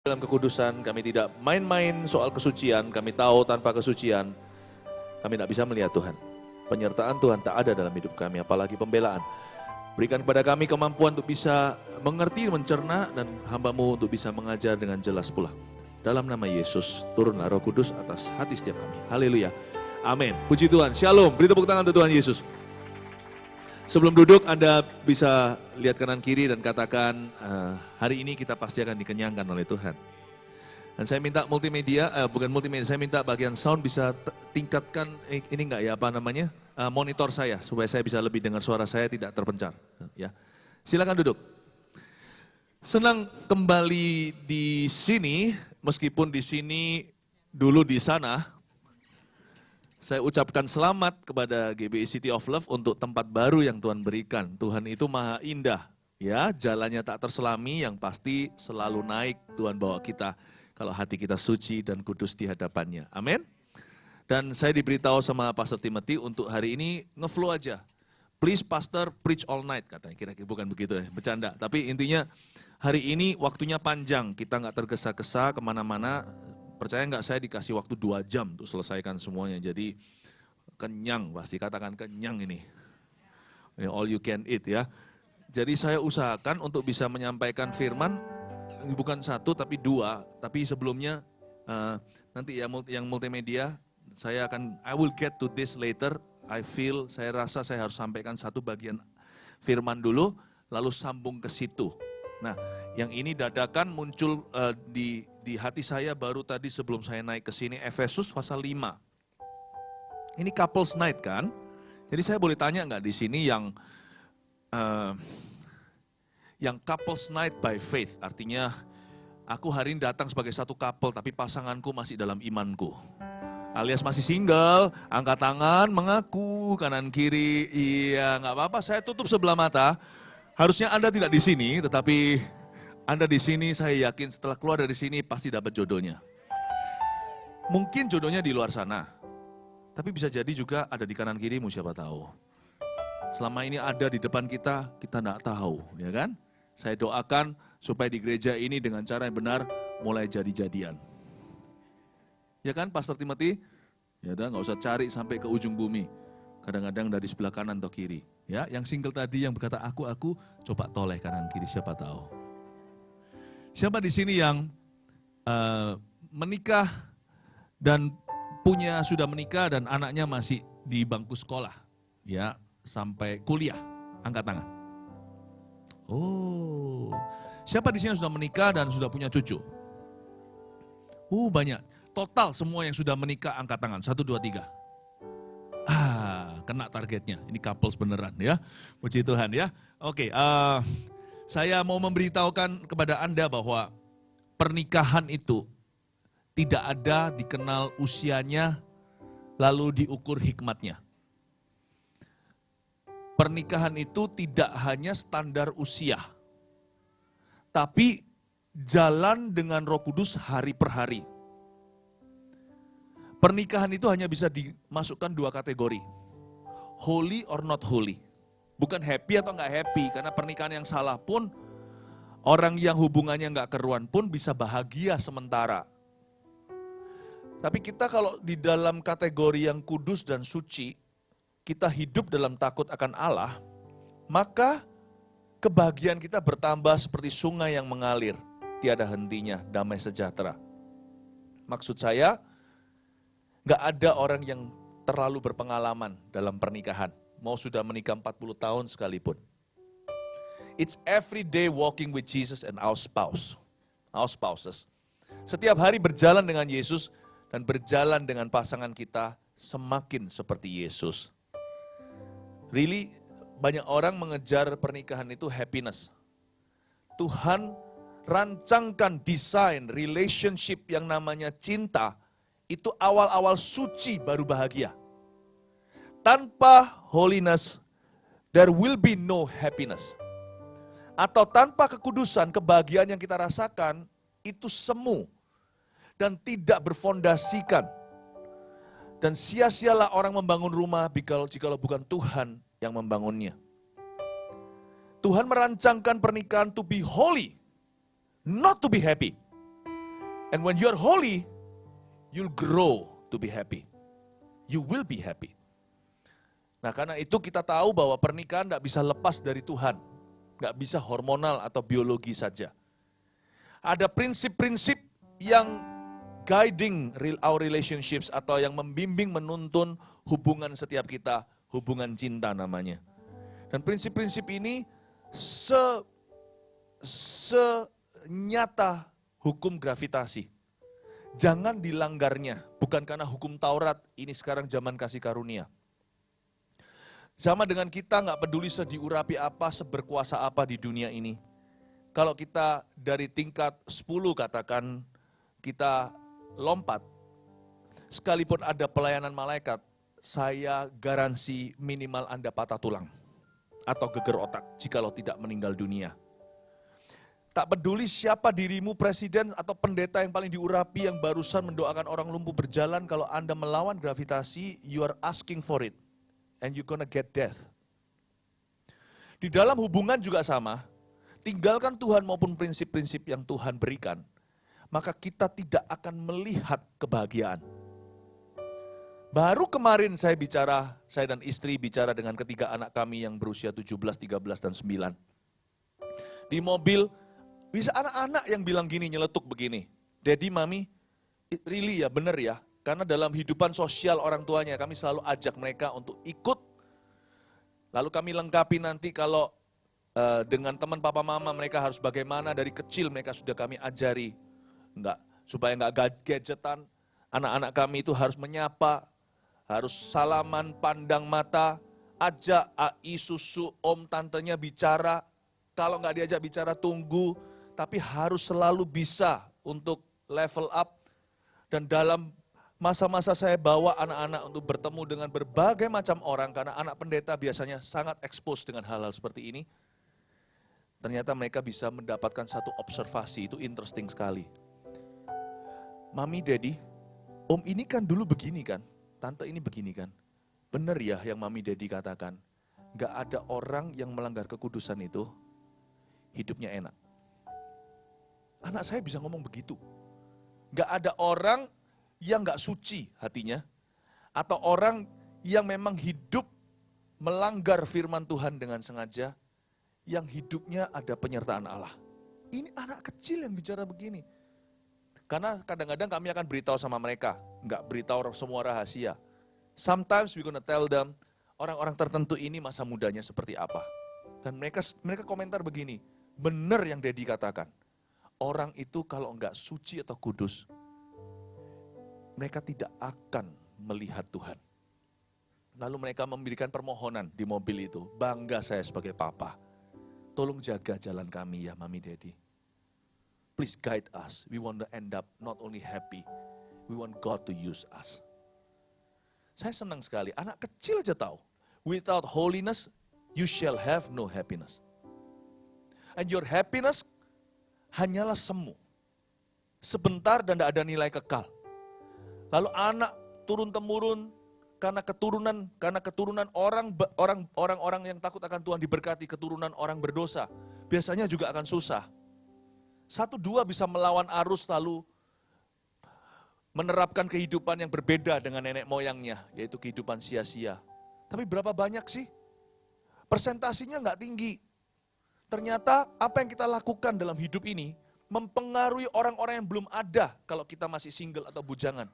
dalam kekudusan, kami tidak main-main soal kesucian, kami tahu tanpa kesucian, kami tidak bisa melihat Tuhan. Penyertaan Tuhan tak ada dalam hidup kami, apalagi pembelaan. Berikan kepada kami kemampuan untuk bisa mengerti, mencerna, dan hamba-Mu untuk bisa mengajar dengan jelas pula. Dalam nama Yesus, turunlah Roh Kudus atas hati setiap kami. Haleluya. Amin. Puji Tuhan. Shalom. Beri tepuk tangan untuk Tuhan Yesus. Sebelum duduk, Anda bisa lihat kanan kiri dan katakan, hari ini kita pasti akan dikenyangkan oleh Tuhan. Dan saya minta multimedia, bukan multimedia, saya minta bagian sound bisa tingkatkan, ini enggak ya, apa namanya, monitor saya, supaya saya bisa lebih dengar suara saya tidak terpencar. Ya, silakan duduk. Senang kembali di sini, meskipun di sini dulu di sana. Saya ucapkan selamat kepada GBI City of Love untuk tempat baru yang Tuhan berikan. Tuhan itu maha indah, ya, jalannya tak terselami, yang pasti selalu naik. Tuhan bawa kita kalau hati kita suci dan kudus di hadapannya. Amin. Dan saya diberitahu sama Pastor Timothy untuk hari ini ngeflow aja. Please Pastor preach all night katanya, kira-kira bukan begitu ya, bercanda. Tapi intinya hari ini waktunya panjang, kita nggak tergesa-gesa kemana-mana. Percaya nggak, saya dikasih waktu 2 jam untuk selesaikan semuanya. Jadi kenyang, pasti katakan kenyang ini. All you can eat ya. Jadi saya usahakan untuk bisa menyampaikan firman, bukan 1 tapi 2. Tapi sebelumnya nanti yang multimedia, I will get to this later. Saya rasa saya harus sampaikan satu bagian firman dulu, lalu sambung ke situ. Nah, yang ini dadakan muncul di hati saya baru tadi sebelum saya naik ke sini, Efesus pasal 5. Ini couples night kan? Jadi saya boleh tanya nggak di sini yang couples night by faith, artinya aku hari ini datang sebagai satu couple tapi pasanganku masih dalam imanku. Alias masih single, angkat tangan, mengaku, kanan kiri, iya nggak apa-apa, saya tutup sebelah mata. Harusnya Anda tidak di sini, tetapi Anda di sini, saya yakin setelah keluar dari sini pasti dapat jodohnya. Mungkin jodohnya di luar sana, tapi bisa jadi juga ada di kanan kirimu, siapa tahu. Selama ini ada di depan kita, kita tidak tahu, ya kan? Saya doakan supaya di gereja ini dengan cara yang benar mulai jadi-jadian. Ya kan, Pastor Timothy? Ya udah, nggak usah cari sampai ke ujung bumi. Kadang-kadang dari sebelah kanan atau kiri. Ya, yang single tadi yang berkata aku, coba toleh kanan kiri, siapa tahu. Siapa di sini yang menikah dan sudah menikah dan anaknya masih di bangku sekolah, ya, sampai kuliah? Angkat tangan. Oh, siapa di sini yang sudah menikah dan sudah punya cucu? Banyak. Total semua yang sudah menikah angkat tangan. 1, 2, 3. Kena targetnya. Ini couples beneran ya. Puji Tuhan ya. Oke, saya mau memberitahukan kepada Anda bahwa pernikahan itu tidak ada dikenal usianya lalu diukur hikmatnya. Pernikahan itu tidak hanya standar usia, tapi jalan dengan Roh Kudus hari per hari. Pernikahan itu hanya bisa dimasukkan 2 kategori. Holy or not holy. Bukan happy atau nggak happy, karena pernikahan yang salah pun, orang yang hubungannya nggak keruan pun bisa bahagia sementara. Tapi kita kalau di dalam kategori yang kudus dan suci, kita hidup dalam takut akan Allah, maka kebahagiaan kita bertambah seperti sungai yang mengalir, tiada hentinya, damai sejahtera. Maksud saya, nggak ada orang yang terlalu berpengalaman dalam pernikahan, mau sudah menikah 40 tahun sekalipun. It's every day walking with Jesus and our spouses. Setiap hari berjalan dengan Yesus dan berjalan dengan pasangan kita semakin seperti Yesus. Really, banyak orang mengejar pernikahan itu happiness. Tuhan rancangkan desain relationship yang namanya cinta, itu awal-awal suci baru bahagia. Tanpa holiness, there will be no happiness. Atau tanpa kekudusan, kebahagiaan yang kita rasakan itu semu dan tidak berfondasikan. Dan sia-sialah orang membangun rumah jikalau bukan Tuhan yang membangunnya. Tuhan merancangkan pernikahan to be holy, not to be happy. And when you're holy, you'll grow to be happy. You will be happy. Nah, karena itu kita tahu bahwa pernikahan tidak bisa lepas dari Tuhan. Nggak bisa hormonal atau biologi saja. Ada prinsip-prinsip yang guiding our relationships atau yang membimbing menuntun hubungan setiap kita, hubungan cinta namanya. Dan prinsip-prinsip ini senyata hukum gravitasi. Jangan dilanggarnya, bukan karena hukum Taurat, ini sekarang zaman kasih karunia. Sama dengan kita nggak peduli sediurapi apa, seberkuasa apa di dunia ini. Kalau kita dari tingkat 10 katakan, kita lompat, sekalipun ada pelayanan malaikat, saya garansi minimal Anda patah tulang atau geger otak jikalau tidak meninggal dunia. Tak peduli siapa dirimu, presiden atau pendeta yang paling diurapi, yang barusan mendoakan orang lumpuh berjalan, kalau Anda melawan gravitasi, you are asking for it. And you're gonna get death. Di dalam hubungan juga sama, tinggalkan Tuhan maupun prinsip-prinsip yang Tuhan berikan, maka kita tidak akan melihat kebahagiaan. Baru kemarin saya dan istri bicara dengan ketiga anak kami yang berusia 17, 13, dan 9. Di mobil, bisa anak-anak yang bilang gini, nyeletuk begini, Daddy, Mami, really ya, bener ya, karena dalam hidupan sosial orang tuanya, kami selalu ajak mereka untuk ikut. Lalu kami lengkapi nanti kalau dengan teman papa mama, mereka harus bagaimana dari kecil mereka sudah kami ajari. Supaya enggak gadgetan, anak-anak kami itu harus menyapa, harus salaman, pandang mata, ajak ai, susu, om, tantenya bicara. Kalau enggak diajak bicara tunggu, tapi harus selalu bisa untuk level up. Dan dalam masa-masa saya bawa anak-anak untuk bertemu dengan berbagai macam orang, karena anak pendeta biasanya sangat expose dengan hal-hal seperti ini. Ternyata mereka bisa mendapatkan satu observasi, itu interesting sekali. Mami, Daddy, om ini kan dulu begini kan, tante ini begini kan. Benar ya yang Mami, Daddy katakan, gak ada orang yang melanggar kekudusan itu, hidupnya enak. Anak saya bisa ngomong begitu. Gak ada orang yang gak suci hatinya, atau orang yang memang hidup melanggar firman Tuhan dengan sengaja, yang hidupnya ada penyertaan Allah. Ini anak kecil yang bicara begini. Karena kadang-kadang kami akan beritahu sama mereka, gak beritahu semua rahasia. Sometimes we gonna tell them, orang-orang tertentu ini masa mudanya seperti apa. Dan mereka komentar begini, benar yang Daddy katakan, orang itu kalau enggak suci atau kudus, mereka tidak akan melihat Tuhan. Lalu mereka memberikan permohonan di mobil itu, bangga saya sebagai papa, tolong jaga jalan kami ya Mami, Daddy. Please guide us, we want to end up not only happy, we want God to use us. Saya senang sekali, anak kecil aja tahu, without holiness, you shall have no happiness. And your happiness hanyalah semu, sebentar dan tidak ada nilai kekal. Lalu anak turun-temurun karena keturunan orang-orang yang takut akan Tuhan diberkati, keturunan orang berdosa, biasanya juga akan susah. 1-2 bisa melawan arus lalu menerapkan kehidupan yang berbeda dengan nenek moyangnya, yaitu kehidupan sia-sia. Tapi berapa banyak sih? Persentasinya nggak tinggi. Ternyata apa yang kita lakukan dalam hidup ini mempengaruhi orang-orang yang belum ada kalau kita masih single atau bujangan.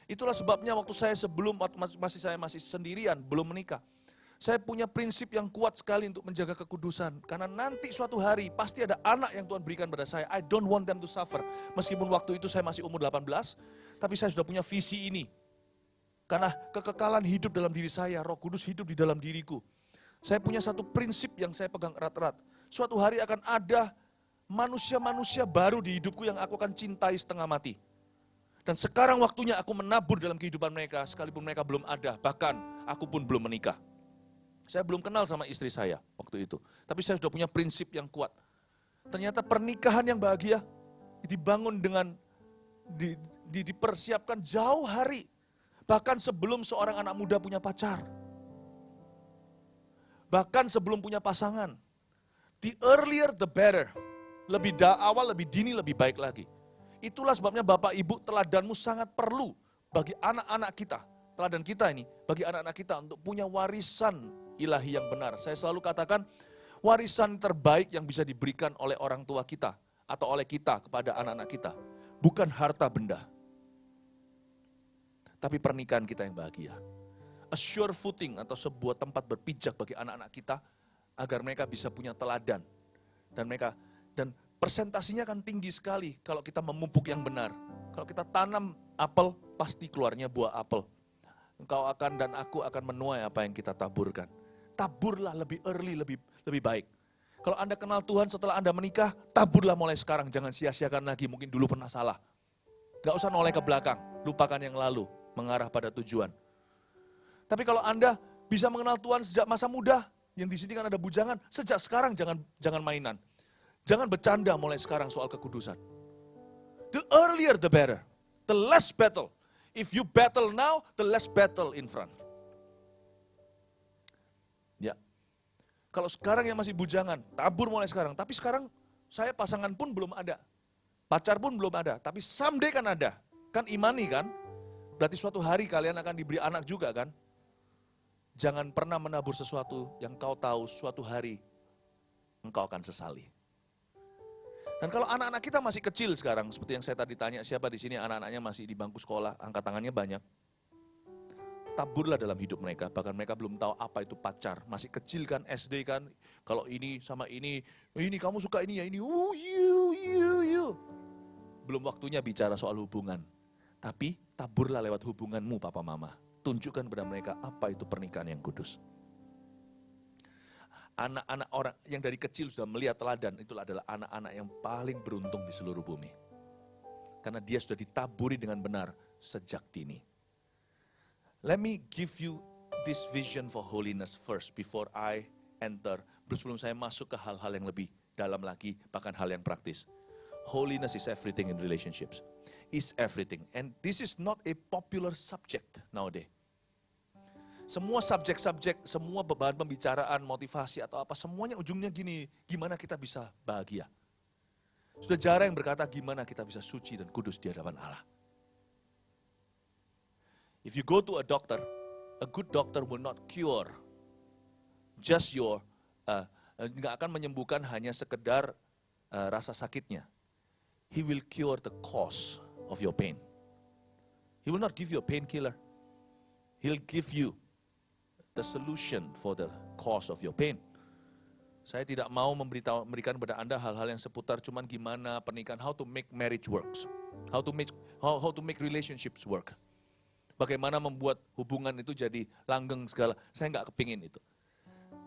Itulah sebabnya waktu saya masih sendirian, belum menikah. Saya punya prinsip yang kuat sekali untuk menjaga kekudusan. Karena nanti suatu hari pasti ada anak yang Tuhan berikan pada saya. I don't want them to suffer. Meskipun waktu itu saya masih umur 18, tapi saya sudah punya visi ini. Karena kekekalan hidup dalam diri saya, Roh Kudus hidup di dalam diriku. Saya punya satu prinsip yang saya pegang erat-erat. Suatu hari akan ada manusia-manusia baru di hidupku yang aku akan cintai setengah mati. Dan sekarang waktunya aku menabur dalam kehidupan mereka, sekalipun mereka belum ada, bahkan aku pun belum menikah. Saya belum kenal sama istri saya waktu itu, tapi saya sudah punya prinsip yang kuat. Ternyata pernikahan yang bahagia dibangun dengan dipersiapkan jauh hari, bahkan sebelum seorang anak muda punya pacar, bahkan sebelum punya pasangan. The earlier the better, lebih awal, lebih dini, lebih baik lagi. Itulah sebabnya Bapak Ibu, teladanmu sangat perlu bagi anak-anak kita. Teladan kita ini, bagi anak-anak kita untuk punya warisan ilahi yang benar. Saya selalu katakan, warisan terbaik yang bisa diberikan oleh orang tua kita, atau oleh kita kepada anak-anak kita, bukan harta benda, tapi pernikahan kita yang bahagia. A sure footing atau sebuah tempat berpijak bagi anak-anak kita, agar mereka bisa punya teladan. Dan persentasinya akan tinggi sekali kalau kita memupuk yang benar. Kalau kita tanam apel, pasti keluarnya buah apel. Engkau akan dan aku akan menuai apa yang kita taburkan. Taburlah lebih early, lebih baik. Kalau Anda kenal Tuhan setelah Anda menikah, taburlah mulai sekarang. Jangan sia-siakan lagi, mungkin dulu pernah salah. Gak usah noleh ke belakang, lupakan yang lalu, mengarah pada tujuan. Tapi kalau Anda bisa mengenal Tuhan sejak masa muda, yang di sini kan ada bujangan, sejak sekarang jangan mainan. Jangan bercanda mulai sekarang soal kekudusan. The earlier the better, the less battle. If you battle now, the less battle in front. Ya. Kalau sekarang yang masih bujangan, tabur mulai sekarang. Tapi sekarang saya pasangan pun belum ada. Pacar pun belum ada. Tapi someday kan ada. Kan imani kan? Berarti suatu hari kalian akan diberi anak juga kan? Jangan pernah menabur sesuatu yang kau tahu suatu hari engkau akan sesali. Dan kalau anak-anak kita masih kecil sekarang, seperti yang saya tadi tanya, siapa di sini anak-anaknya masih di bangku sekolah, angkat tangannya banyak. Taburlah dalam hidup mereka, bahkan mereka belum tahu apa itu pacar. Masih kecil kan, SD kan, kalau ini sama ini kamu suka ini ya ini, you. Belum waktunya bicara soal hubungan. Tapi taburlah lewat hubunganmu papa mama. Tunjukkan kepada mereka apa itu pernikahan yang kudus. Anak-anak orang yang dari kecil sudah melihat teladan, itulah adalah anak-anak yang paling beruntung di seluruh bumi. Karena dia sudah ditaburi dengan benar sejak dini. Let me give you this vision for holiness first before I enter. Sebelum saya masuk ke hal-hal yang lebih dalam lagi, bahkan hal yang praktis. Holiness is everything in relationships. Is everything. And this is not a popular subject nowadays. Semua subjek-subjek, semua beban pembicaraan, motivasi atau apa, semuanya ujungnya gini, gimana kita bisa bahagia. Sudah jarang yang berkata gimana kita bisa suci dan kudus di hadapan Allah. If you go to a doctor, a good doctor will not cure just nggak akan menyembuhkan hanya sekedar rasa sakitnya. He will cure the cause of your pain. He will not give you a painkiller. He'll give you the solution for the cause of your pain. Saya tidak mau memberikan kepada Anda hal-hal yang seputar cuman gimana pernikahan, how to make marriage works, how to make relationships work. Bagaimana membuat hubungan itu jadi langgeng segala. Saya nggak kepingin itu.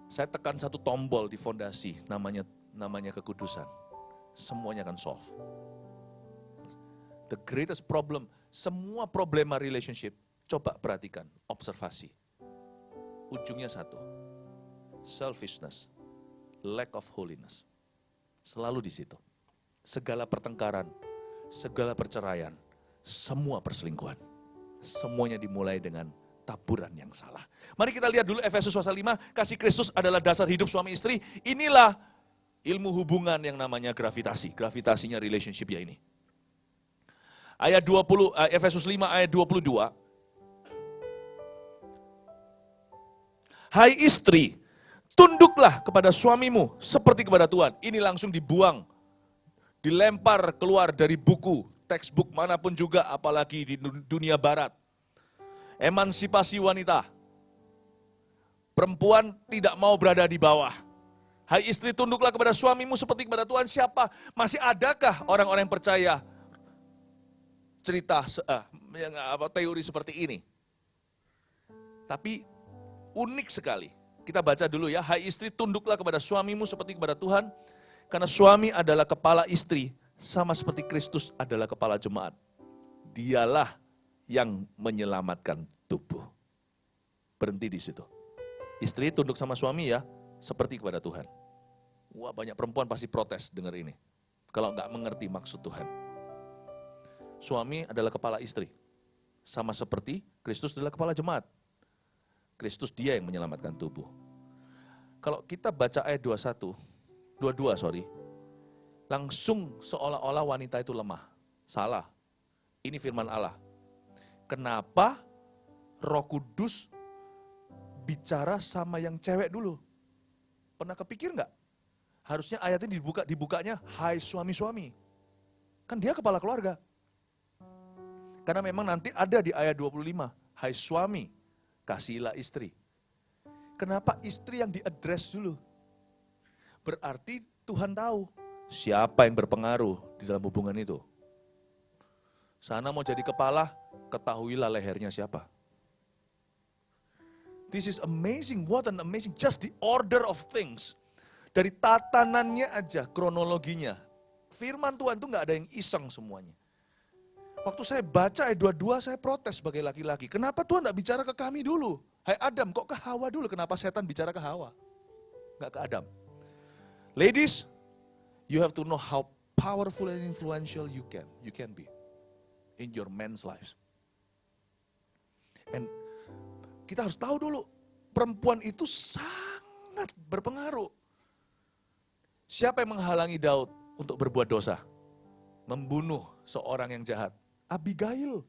Saya tekan satu tombol di fondasi, namanya kekudusan. Semuanya akan solve. The greatest problem, semua problema relationship, coba perhatikan, observasi. Ujungnya satu, selfishness, lack of holiness. Selalu di situ. Segala pertengkaran, segala perceraian, semua perselingkuhan. Semuanya dimulai dengan taburan yang salah. Mari kita lihat dulu Efesus pasal 5, kasih Kristus adalah dasar hidup suami istri. Inilah ilmu hubungan yang namanya gravitasi. Gravitasinya relationship ya ini. Ayat 20, Efesus 5 ayat 22. Hai istri, tunduklah kepada suamimu seperti kepada Tuhan. Ini langsung dibuang, dilempar keluar dari buku, textbook manapun juga, apalagi di dunia barat. Emansipasi wanita. Perempuan tidak mau berada di bawah. Hai istri, tunduklah kepada suamimu seperti kepada Tuhan. Siapa? Masih adakah orang-orang yang percaya cerita teori seperti ini? Tapi unik sekali. Kita baca dulu ya. Hai istri, tunduklah kepada suamimu seperti kepada Tuhan. Karena suami adalah kepala istri, sama seperti Kristus adalah kepala jemaat. Dialah yang menyelamatkan tubuh. Berhenti di situ. Istri tunduk sama suami ya, seperti kepada Tuhan. Wah, banyak perempuan pasti protes dengar ini. Kalau nggak mengerti maksud Tuhan. Suami adalah kepala istri. Sama seperti Kristus adalah kepala jemaat. Kristus dia yang menyelamatkan tubuh. Kalau kita baca ayat 22, langsung seolah-olah wanita itu lemah. Salah. Ini firman Allah. Kenapa Roh Kudus bicara sama yang cewek dulu? Pernah kepikir nggak? Harusnya ayat ini dibukanya, hai suami-suami. Kan dia kepala keluarga. Karena memang nanti ada di ayat 25, hai suami, kasihilah istri. Kenapa istri yang diadres dulu? Berarti Tuhan tahu siapa yang berpengaruh di dalam hubungan itu. Sana mau jadi kepala, ketahuilah lehernya siapa. This is amazing, what an amazing, just the order of things. Dari tatanannya aja, kronologinya. Firman Tuhan itu gak ada yang iseng semuanya. Waktu saya baca ayat 22, saya protes sebagai laki-laki. Kenapa Tuhan gak bicara ke kami dulu? Hai Adam, kok ke Hawa dulu? Kenapa setan bicara ke Hawa? Gak ke Adam. Ladies, you have to know how powerful and influential you can be in your men's lives. And kita harus tahu dulu, perempuan itu sangat berpengaruh. Siapa yang menghalangi Daud untuk berbuat dosa? Membunuh seorang yang jahat. Abigail.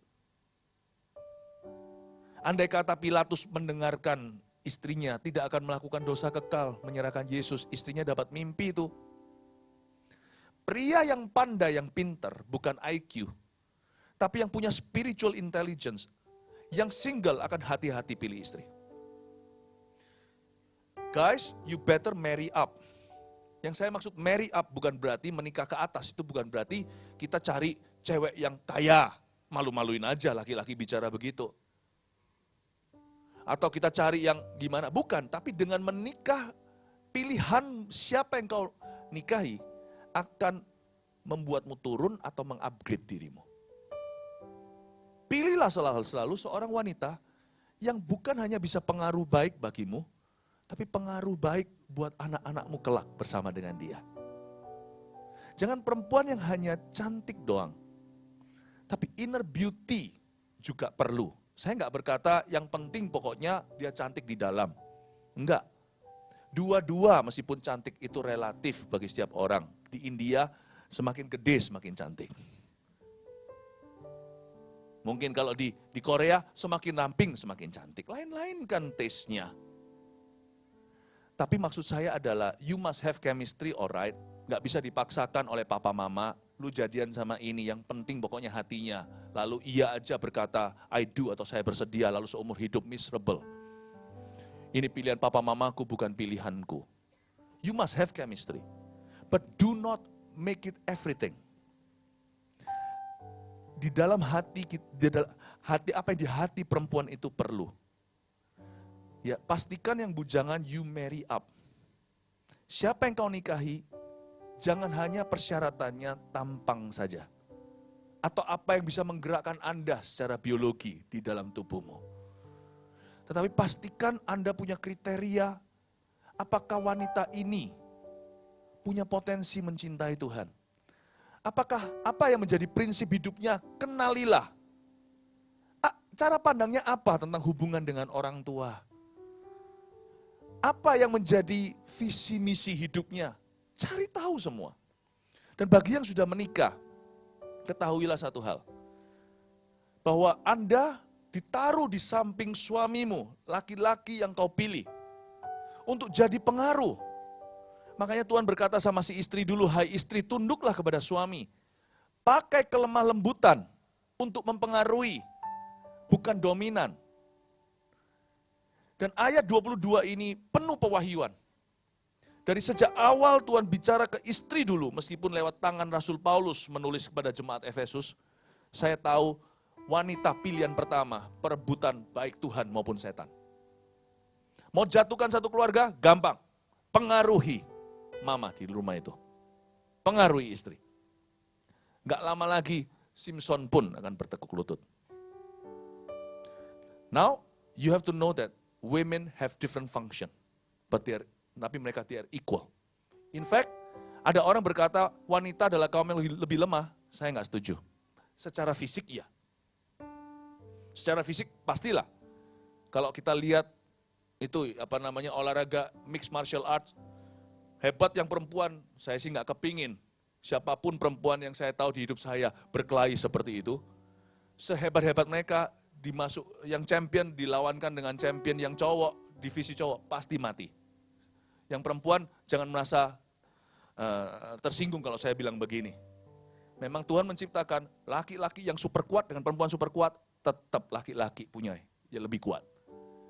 Andai kata Pilatus mendengarkan istrinya tidak akan melakukan dosa kekal, menyerahkan Yesus, istrinya dapat mimpi itu. Pria yang pandai, yang pintar, bukan IQ, tapi yang punya spiritual intelligence, yang single akan hati-hati pilih istri. Guys, you better marry up. Yang saya maksud marry up bukan berarti menikah ke atas, itu bukan berarti kita cari cewek yang kaya. Malu-maluin aja laki-laki bicara begitu. Atau kita cari yang gimana, bukan. Tapi dengan menikah, pilihan siapa yang kau nikahi akan membuatmu turun atau mengupgrade dirimu. Pilihlah selalu seorang wanita yang bukan hanya bisa pengaruh baik bagimu, tapi pengaruh baik buat anak-anakmu kelak bersama dengan dia. Jangan perempuan yang hanya cantik doang, tapi inner beauty juga perlu. Saya nggak berkata yang penting pokoknya dia cantik di dalam. Enggak. Dua-dua meskipun cantik itu relatif bagi setiap orang. Di India semakin gede semakin cantik. Mungkin kalau di Korea semakin ramping semakin cantik. Lain-lain kan taste-nya. Tapi maksud saya adalah you must have chemistry, alright. Gak bisa dipaksakan oleh papa mama, lu jadian sama ini, yang penting pokoknya hatinya. Lalu iya aja berkata I do atau saya bersedia, lalu seumur hidup miserable. Ini pilihan papa mamaku bukan pilihanku. You must have chemistry. But do not make it everything. Di dalam hati apa yang di hati perempuan itu perlu. Ya, pastikan yang bujangan you marry up. Siapa yang kau nikahi, jangan hanya persyaratannya tampang saja. Atau apa yang bisa menggerakkan Anda secara biologi di dalam tubuhmu. Tetapi pastikan Anda punya kriteria, apakah wanita ini punya potensi mencintai Tuhan. Apakah apa yang menjadi prinsip hidupnya, kenalilah. Cara pandangnya apa tentang hubungan dengan orang tua. Apa yang menjadi visi misi hidupnya, cari tahu semua. Dan bagi yang sudah menikah, ketahuilah satu hal. Bahwa Anda ditaruh di samping suamimu, laki-laki yang kau pilih. Untuk jadi pengaruh. Makanya Tuhan berkata sama si istri dulu, hai istri tunduklah kepada suami. Pakai kelemah lembutan untuk mempengaruhi, bukan dominan. Dan ayat 22 ini penuh pewahyuan. Dari sejak awal Tuhan bicara ke istri dulu, meskipun lewat tangan Rasul Paulus menulis kepada jemaat Efesus, saya tahu wanita pilihan pertama, perebutan baik Tuhan maupun setan. Mau jatuhkan satu keluarga, gampang. Pengaruhi mama di rumah itu. Pengaruhi istri. Gak lama lagi, Simpson pun akan bertekuk lutut. Now, you have to know that women have different function, tapi mereka they are equal. In fact, ada orang berkata wanita adalah kaum yang lebih lemah. Saya nggak setuju. Secara fisik iya. Secara fisik pastilah. Kalau kita lihat itu olahraga mixed martial arts, hebat yang perempuan, saya sih nggak kepingin Siapapun perempuan yang saya tahu di hidup saya berkelahi seperti itu, sehebat-hebat mereka yang champion dilawankan dengan champion yang cowok, divisi cowok, pasti mati. Yang perempuan jangan merasa tersinggung kalau saya bilang begini. Memang Tuhan menciptakan laki-laki yang super kuat dengan perempuan super kuat, tetap laki-laki punya yang lebih kuat.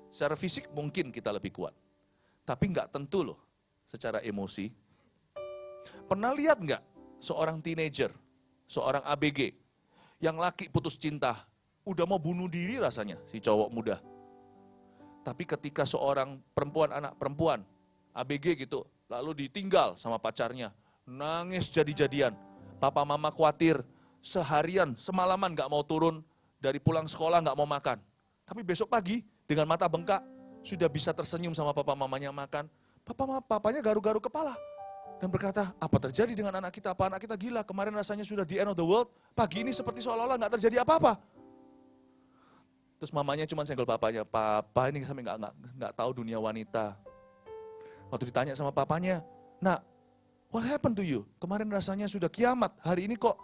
Secara fisik mungkin kita lebih kuat, tapi nggak tentu loh secara emosi. Pernah lihat nggak seorang teenager, seorang ABG, yang laki putus cinta, udah mau bunuh diri rasanya si cowok muda. Tapi ketika seorang perempuan, anak perempuan, ABG gitu, lalu ditinggal sama pacarnya, nangis jadi-jadian. Papa mama khawatir, seharian, semalaman gak mau turun, dari pulang sekolah gak mau makan. Tapi besok pagi, dengan mata bengkak, sudah bisa tersenyum sama papa mamanya makan. Papanya garu-garu kepala. Dan berkata, apa terjadi dengan anak kita? Apa anak kita gila? Kemarin rasanya sudah the end of the world, pagi ini seperti seolah-olah gak terjadi apa-apa. Terus mamanya cuma senggol papanya, papa ini sampai gak tahu dunia wanita. Waktu ditanya sama papanya, nak, what happened to you? Kemarin rasanya sudah kiamat, hari ini kok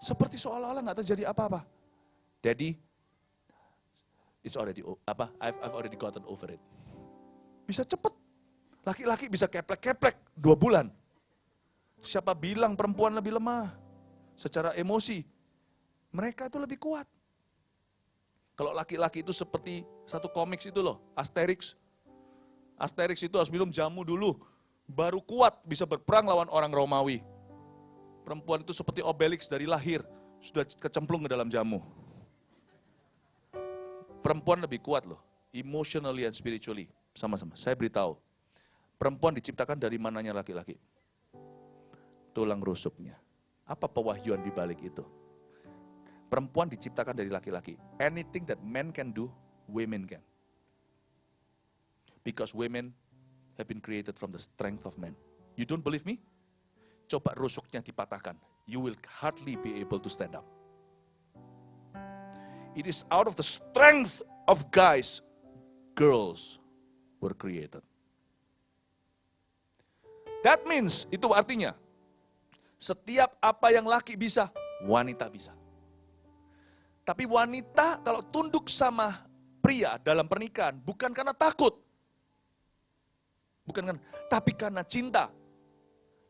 seperti seolah-olah gak terjadi apa-apa. Daddy, I've already gotten over it. Bisa cepet. Laki-laki bisa keplek-keplek 2 bulan. Siapa bilang perempuan lebih lemah? Secara emosi, mereka itu lebih kuat. Kalau laki-laki itu seperti satu komik itu loh, Asterix. Asterix itu harus minum jamu dulu, baru kuat bisa berperang lawan orang Romawi. Perempuan itu seperti Obelix dari lahir, sudah kecemplung ke dalam jamu. Perempuan lebih kuat loh, emotionally and spiritually, sama-sama. Saya beritahu, perempuan diciptakan dari mananya laki-laki? Tulang rusuknya. Apa pewahyuan di balik itu? Perempuan diciptakan dari laki-laki. Anything that men can do, women can. Because women have been created from the strength of men. You don't believe me? Coba rusuknya dipatahkan. You will hardly be able to stand up. It is out of the strength of guys, girls were created. That means, itu artinya, setiap apa yang laki bisa, wanita bisa. Tapi wanita kalau tunduk sama pria dalam pernikahan, bukan karena takut. Tapi karena cinta.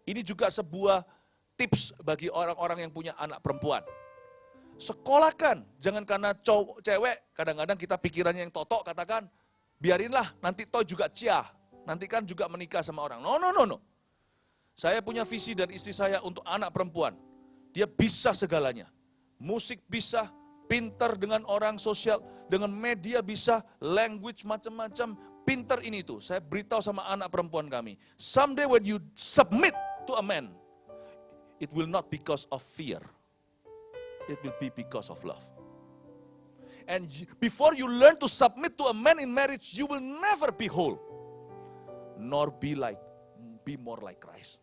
Ini juga sebuah tips bagi orang-orang yang punya anak perempuan. Sekolahkan, jangan karena cewek, kadang-kadang kita pikirannya yang totok, katakan, biarinlah, nanti toh juga ciah, nanti kan juga menikah sama orang. No. Saya punya visi dan istri saya untuk anak perempuan. Dia bisa segalanya. Musik bisa, pintar dengan orang sosial, dengan media bisa, language macam-macam, pintar ini itu. Saya beritahu sama anak perempuan kami, someday when you submit to a man, it will not because of fear. It will be because of love. And before you learn to submit to a man in marriage, you will never be whole. Nor be more like Christ.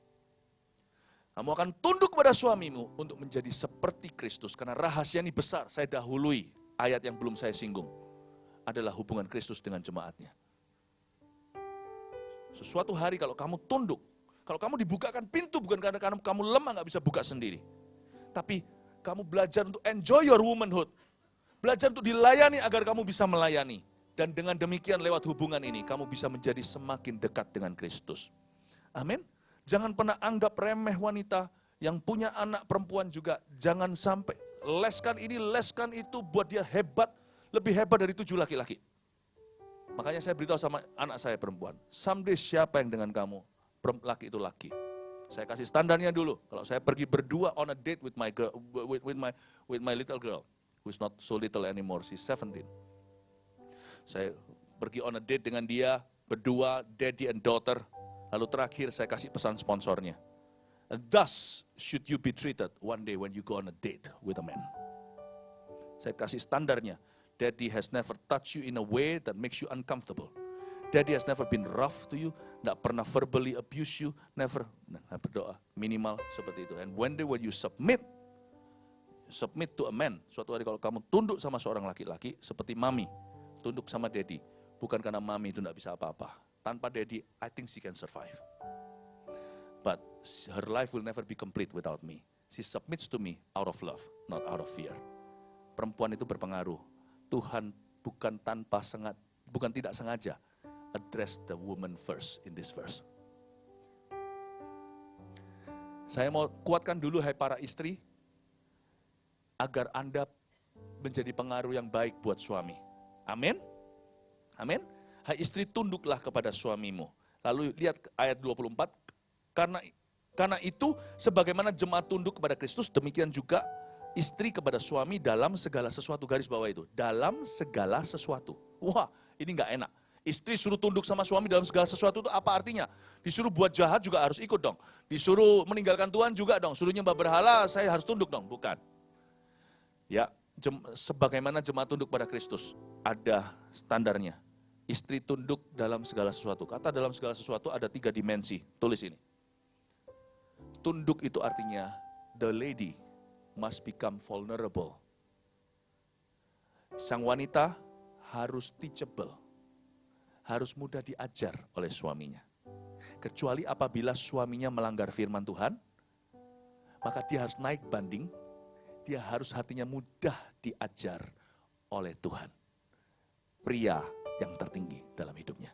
Kamu akan tunduk kepada suamimu untuk menjadi seperti Kristus. Karena rahasia ini besar, saya dahului ayat yang belum saya singgung. Adalah hubungan Kristus dengan jemaatnya. Sesuatu hari kalau kamu tunduk, kalau kamu dibukakan pintu bukan karena kamu lemah gak bisa buka sendiri. Tapi kamu belajar untuk enjoy your womanhood. Belajar untuk dilayani agar kamu bisa melayani. Dan dengan demikian lewat hubungan ini, kamu bisa menjadi semakin dekat dengan Kristus. Amin. Jangan pernah anggap remeh wanita yang punya anak perempuan juga. Jangan sampai leskan ini, leskan itu buat dia hebat, lebih hebat dari 7 laki-laki. Makanya saya beritahu sama anak saya perempuan, someday siapa yang dengan kamu? Laki itu laki. Saya kasih standarnya dulu. Kalau saya pergi berdua on a date with my girl, with my little girl, who is not so little anymore, she's 17. Saya pergi on a date dengan dia, berdua, daddy and daughter. Lalu terakhir saya kasih pesan sponsornya. Thus should you be treated one day when you go on a date with a man. Saya kasih standarnya. Daddy has never touched you in a way that makes you uncomfortable. Daddy has never been rough to you, tidak pernah verbally abuse you, never. Nah, berdoa minimal seperti itu. And when you submit to a man, suatu hari kalau kamu tunduk sama seorang laki-laki, seperti mami, tunduk sama daddy. Bukan karena mami itu tidak bisa apa-apa. Tanpa daddy, I think she can survive. but her life will never be complete without me. She submits to me out of love, not out of fear. Perempuan itu berpengaruh. Tuhan bukan tidak sengaja address the woman first in this verse. Saya mau kuatkan dulu hai para istri, agar Anda menjadi pengaruh yang baik buat suami. Amin? Amin? Hai istri, tunduklah kepada suamimu. Lalu lihat ayat 24, karena itu sebagaimana jemaat tunduk kepada Kristus, demikian juga istri kepada suami dalam segala sesuatu. Garis bawah itu, dalam segala sesuatu. Wah, ini gak enak. Istri suruh tunduk sama suami dalam segala sesuatu itu apa artinya? Disuruh buat jahat juga harus ikut dong. Disuruh meninggalkan Tuhan juga dong. Suruh nyembah berhala, saya harus tunduk dong. Bukan. Ya, sebagaimana jemaat tunduk pada Kristus, ada standarnya. Istri tunduk dalam segala sesuatu. Kata dalam segala sesuatu ada 3 dimensi. Tulis ini. Tunduk itu artinya the lady must become vulnerable. Sang wanita harus teachable. Harus mudah diajar oleh suaminya. Kecuali apabila suaminya melanggar firman Tuhan, maka dia harus naik banding, dia harus hatinya mudah diajar oleh Tuhan. Pria yang tertinggi dalam hidupnya.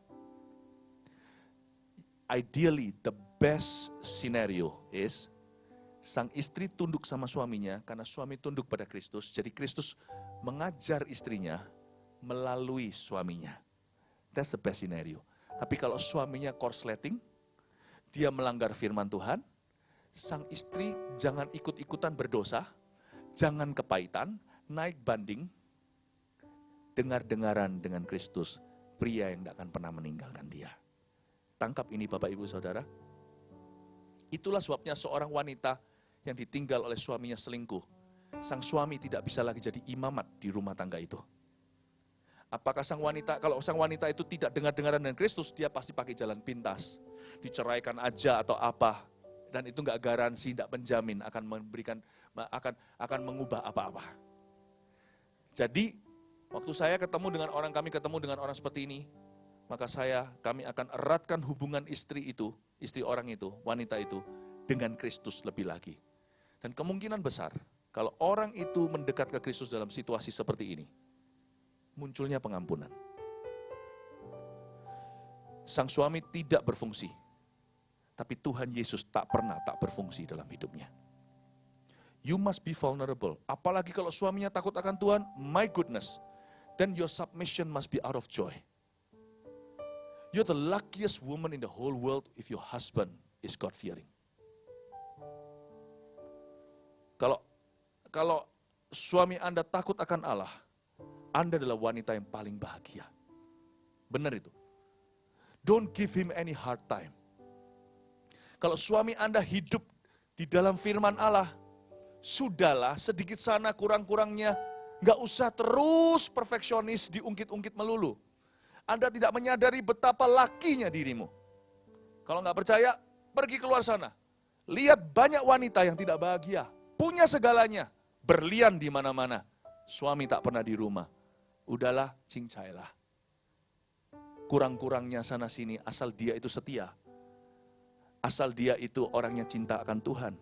Ideally, the best scenario is sang istri tunduk sama suaminya karena suami tunduk pada Kristus. Jadi Kristus mengajar istrinya melalui suaminya. That's the best scenario. Tapi kalau suaminya korsleting, dia melanggar firman Tuhan, sang istri jangan ikut-ikutan berdosa, jangan kepahitan, naik banding, dengar-dengaran dengan Kristus, pria yang tidak akan pernah meninggalkan dia. Tangkap ini Bapak Ibu Saudara. Itulah sebabnya seorang wanita yang ditinggal oleh suaminya selingkuh, sang suami tidak bisa lagi jadi imamat di rumah tangga itu. Apakah kalau sang wanita itu tidak dengar-dengaran dengan Kristus, dia pasti pakai jalan pintas. Diceraikan aja atau apa. Dan itu enggak garansi, enggak menjamin akan mengubah apa-apa. Jadi, waktu kami ketemu dengan orang seperti ini, maka kami akan eratkan hubungan istri orang itu, wanita itu, dengan Kristus lebih lagi. Dan kemungkinan besar, kalau orang itu mendekat ke Kristus dalam situasi seperti ini, munculnya pengampunan. Sang suami tidak berfungsi, tapi Tuhan Yesus tak berfungsi dalam hidupnya. You must be vulnerable. Apalagi kalau suaminya takut akan Tuhan, my goodness, then your submission must be out of joy. You're the luckiest woman in the whole world if your husband is God-fearing. Kalau suami Anda takut akan Allah, Anda adalah wanita yang paling bahagia. Benar itu. Don't give him any hard time. Kalau suami Anda hidup di dalam firman Allah, sudahlah sedikit sana kurang-kurangnya, gak usah terus perfeksionis diungkit-ungkit melulu. Anda tidak menyadari betapa lakinya dirimu. Kalau gak percaya, pergi keluar sana. Lihat banyak wanita yang tidak bahagia, punya segalanya, berlian di mana-mana. Suami tak pernah di rumah. Udahlah, cincailah. Kurang-kurangnya sana sini, asal dia itu setia. Asal dia itu orangnya cinta akan Tuhan.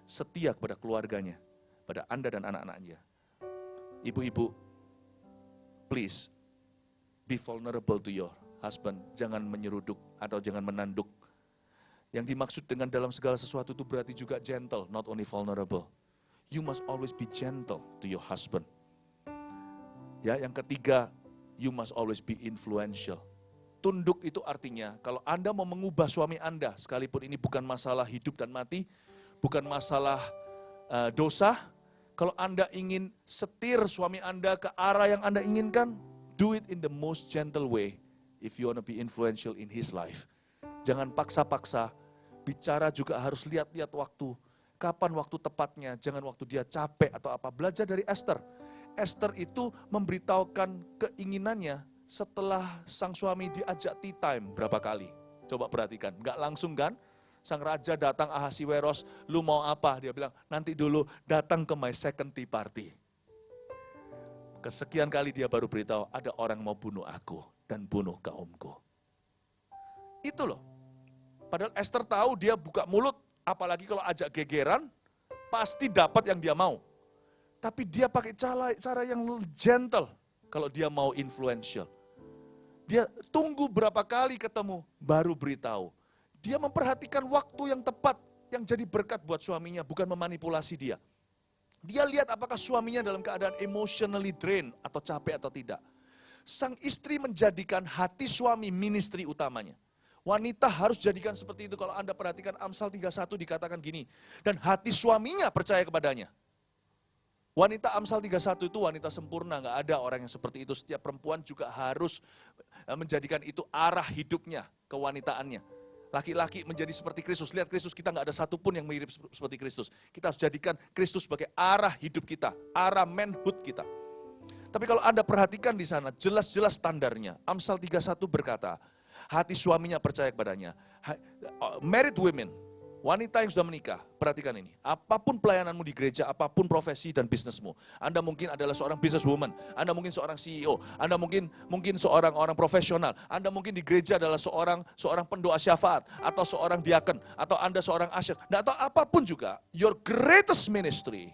Setia kepada keluarganya, pada Anda dan anak-anaknya. Ibu-ibu, please, be vulnerable to your husband. Jangan menyeruduk atau jangan menanduk. Yang dimaksud dengan dalam segala sesuatu itu berarti juga gentle, not only vulnerable. You must always be gentle to your husband. Ya, yang ketiga, you must always be influential. Tunduk itu artinya, kalau Anda mau mengubah suami Anda, sekalipun ini bukan masalah hidup dan mati, bukan masalah dosa, kalau Anda ingin setir suami Anda ke arah yang Anda inginkan, do it in the most gentle way, if you want to be influential in his life. Jangan paksa-paksa, bicara juga harus lihat-lihat waktu, kapan waktu tepatnya, jangan waktu dia capek atau apa. Belajar dari Esther. Esther itu memberitahukan keinginannya setelah sang suami diajak tea time berapa kali. Coba perhatikan, gak langsung kan? Sang raja datang, Ahasiweros, lu mau apa? Dia bilang, nanti dulu datang ke my second tea party. Kesekian kali dia baru beritahu, ada orang mau bunuh aku dan bunuh kaumku. Itu loh. Padahal Esther tahu dia buka mulut, apalagi kalau ajak gegeran, pasti dapat yang dia mau. Tapi dia pakai cara yang gentle kalau dia mau influential. Dia tunggu berapa kali ketemu, baru beritahu. Dia memperhatikan waktu yang tepat, yang jadi berkat buat suaminya, bukan memanipulasi dia. Dia lihat apakah suaminya dalam keadaan emotionally drained atau capek atau tidak. Sang istri menjadikan hati suami ministry utamanya. Wanita harus jadikan seperti itu. Kalau Anda perhatikan Amsal 31 dikatakan gini, dan hati suaminya percaya kepadanya. Wanita Amsal 31 itu wanita sempurna, nggak ada orang yang seperti itu. Setiap perempuan juga harus menjadikan itu arah hidupnya, kewanitaannya. Laki-laki menjadi seperti Kristus. Lihat Kristus, kita nggak ada satupun yang mirip seperti Kristus. Kita harus jadikan Kristus sebagai arah hidup kita, arah manhood kita. Tapi kalau Anda perhatikan di sana, jelas-jelas standarnya. Amsal 31 berkata, hati suaminya percaya kepadanya. Married women, wanita yang sudah menikah, perhatikan ini. Apapun pelayananmu di gereja, apapun profesi dan bisnismu. Anda mungkin adalah seorang businesswoman, Anda mungkin seorang CEO, Anda mungkin seorang orang profesional, Anda mungkin di gereja adalah seorang pendoa syafaat, atau seorang diaken, atau Anda seorang usher, atau apapun juga, your greatest ministry,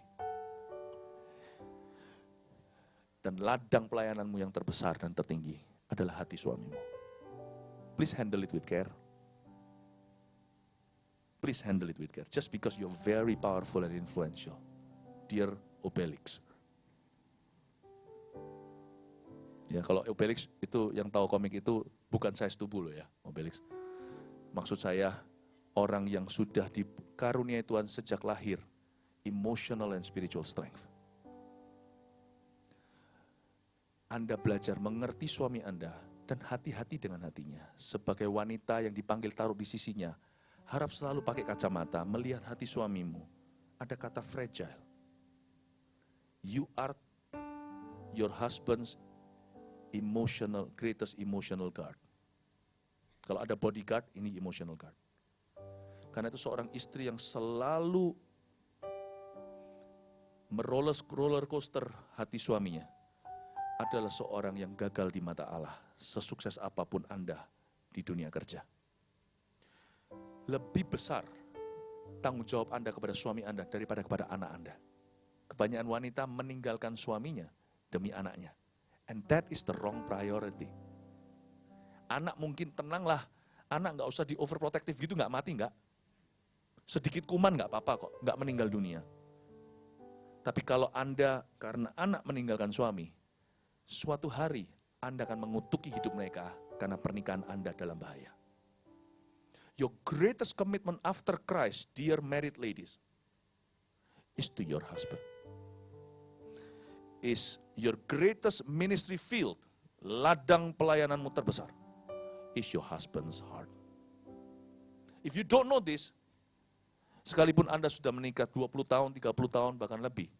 dan ladang pelayananmu yang terbesar dan tertinggi adalah hati suamimu. Please handle it with care. Please handle it with care. Just because you're very powerful and influential. Dear Obelix. Ya, kalau Obelix itu yang tahu komik itu bukan size tubuh loh ya, Obelix. Maksud saya orang yang sudah dikaruniai Tuhan sejak lahir, emotional and spiritual strength. Anda belajar mengerti suami Anda dan hati-hati dengan hatinya. Sebagai wanita yang dipanggil taruh di sisinya, harap selalu pakai kacamata, melihat hati suamimu. Ada kata fragile. You are your husband's greatest emotional guard. Kalau ada bodyguard, ini emotional guard. Karena itu seorang istri yang selalu meroller coaster hati suaminya adalah seorang yang gagal di mata Allah, sesukses apapun Anda di dunia kerja. Lebih besar tanggung jawab Anda kepada suami Anda daripada kepada anak Anda. Kebanyakan wanita meninggalkan suaminya demi anaknya. And that is the wrong priority. Anak mungkin tenanglah, anak nggak usah di overprotective gitu, nggak mati nggak. Sedikit kuman nggak apa-apa kok, nggak meninggal dunia. Tapi kalau Anda karena anak meninggalkan suami, suatu hari Anda akan mengutuki hidup mereka karena pernikahan Anda dalam bahaya. Your greatest commitment after Christ, dear married ladies, is to your husband. Is your greatest ministry field, ladang pelayananmu terbesar, is your husband's heart. If you don't know this, sekalipun Anda sudah menikah 20 tahun, 30 tahun, bahkan lebih,